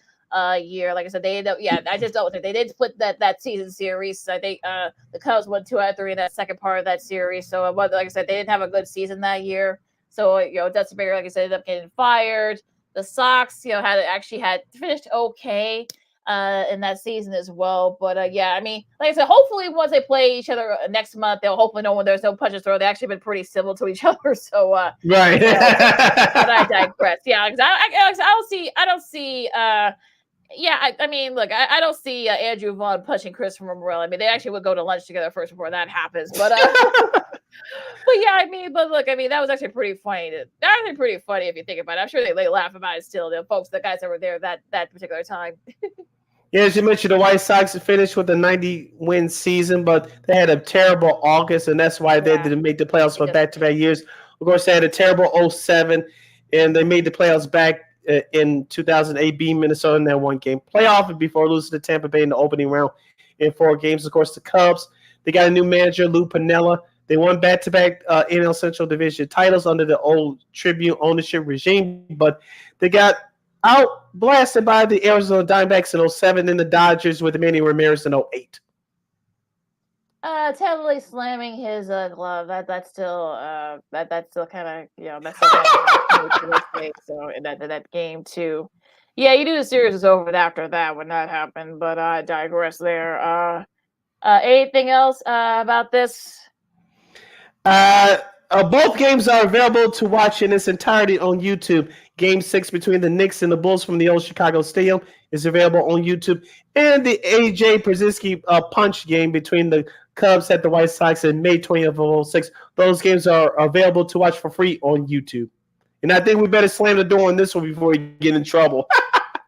year. Like I said, they ended up, I just don't think they did split that season series. I think the Cubs won 2 out of 3 in that second part of that series. So like I said, they didn't have a good season that year. So Dustin Baker, like I said, ended up getting fired. The Sox, had finished okay in that season as well. But I mean, like I said, hopefully once they play each other next month, they'll hopefully know when there's no punches thrown. They've actually been pretty civil to each other. So
right.
But I digress. Yeah, because I don't see. I mean, look, I don't see Andrew Vaughn punching Christopher Morel. I mean, they actually would go to lunch together first before that happens. But that was actually pretty funny. That was actually pretty funny if you think about it. I'm sure they laugh about it still. The folks, the guys that were there that particular time.
Yeah, as you mentioned, the White Sox finished with a 90-win season, but they had a terrible August, and that's why they didn't make the playoffs for back-to-back years. Of course, they had a terrible 07, and they made the playoffs back in 2008, beating Minnesota in that one-game playoff before losing to Tampa Bay in the opening round in 4 games. Of course, the Cubs, they got a new manager, Lou Piniella. They won back-to-back NL Central Division titles under the old Tribune ownership regime, but they got out-blasted by the Arizona Diamondbacks in 07 and the Dodgers with Manny Ramirez in 08.
Totally slamming his glove. That's still kind of that's still kind of so in that game too. Yeah, you knew the series was over after that when that happened, but I digress there. Anything else about this?
Both games are available to watch in its entirety on YouTube. Game 6 between the Knicks and the Bulls from the old Chicago Stadium is available on YouTube. And the A.J. Brzezinski punch game between the Cubs at the White Sox in May 20th of 06. Those games are available to watch for free on YouTube. And I think we better slam the door on this one before we get in trouble.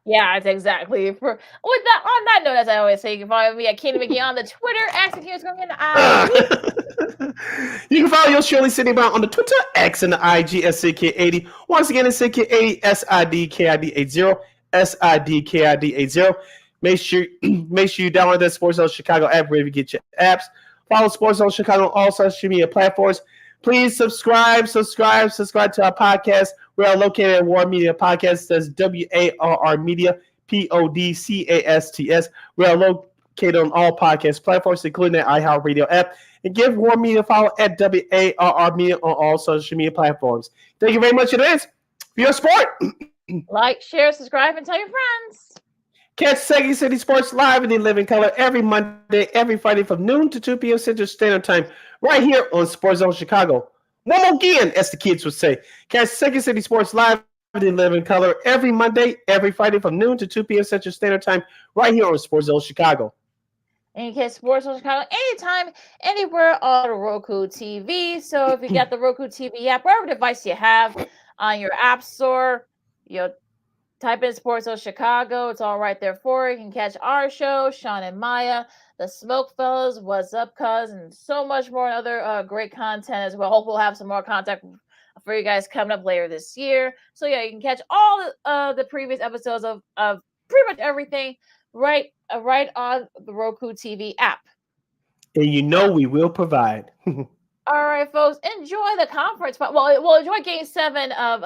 Yeah, it's exactly. On that note, as I always say, you can follow me at Katie McGee on the Twitter. Axel here is going in the
You can follow yours Shirley Sydney Brown on the Twitter, X, and the IG at SidKid80. Once again, it's SidKid80, SIDKID80, SIDKID80. Make sure you download that Sports Zone Chicago app wherever you get your apps. Follow Sports Zone Chicago on all social media platforms. Please subscribe to our podcast. We are located at War Media Podcast. That's WARR Media, PODCASTS. We are located on all podcast platforms, including the iHeartRadio app. And give War Media a follow at WARR Media on all social media platforms. Thank you very much in advance for your support.
Like, share, subscribe, and tell your friends.
Catch Second City Sports live in the living color every Monday, every Friday from noon to 2 p.m. Central Standard Time, right here on Sports Zone Chicago. One more again, as the kids would say. Catch Second City Sports live in the living color every Monday, every Friday from noon to 2 p.m. Central Standard Time, right here on Sports Zone Chicago.
And you can Sports Zone Chicago anytime, anywhere on Roku TV. So if you got the Roku TV app, whatever device you have on your app store, type in Sports Zone Chicago. It's all right there for you. You can catch our show, Sean and Maya, the Smoke Fellas, What's Up, Cuz, and so much more other great content as well. Hope we'll have some more content for you guys coming up later this year. So yeah, you can catch all the previous episodes of pretty much everything right on the Roku TV app.
And we will provide.
All right, folks, enjoy the conference. Well, enjoy Game 7 of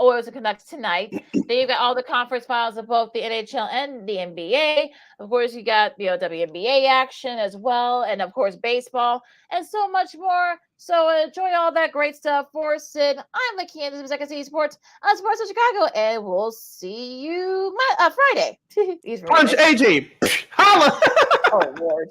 Oilers and Canucks tonight. Then you've got all the conference finals of both the NHL and the NBA. Of course, you got WNBA action as well, and of course, baseball, and so much more. So enjoy all that great stuff. For Sid, I'm the Kansas Second City Sports on Sports of Chicago, and we'll see you Friday.
Punch AJ. Holla.
Oh, Lord.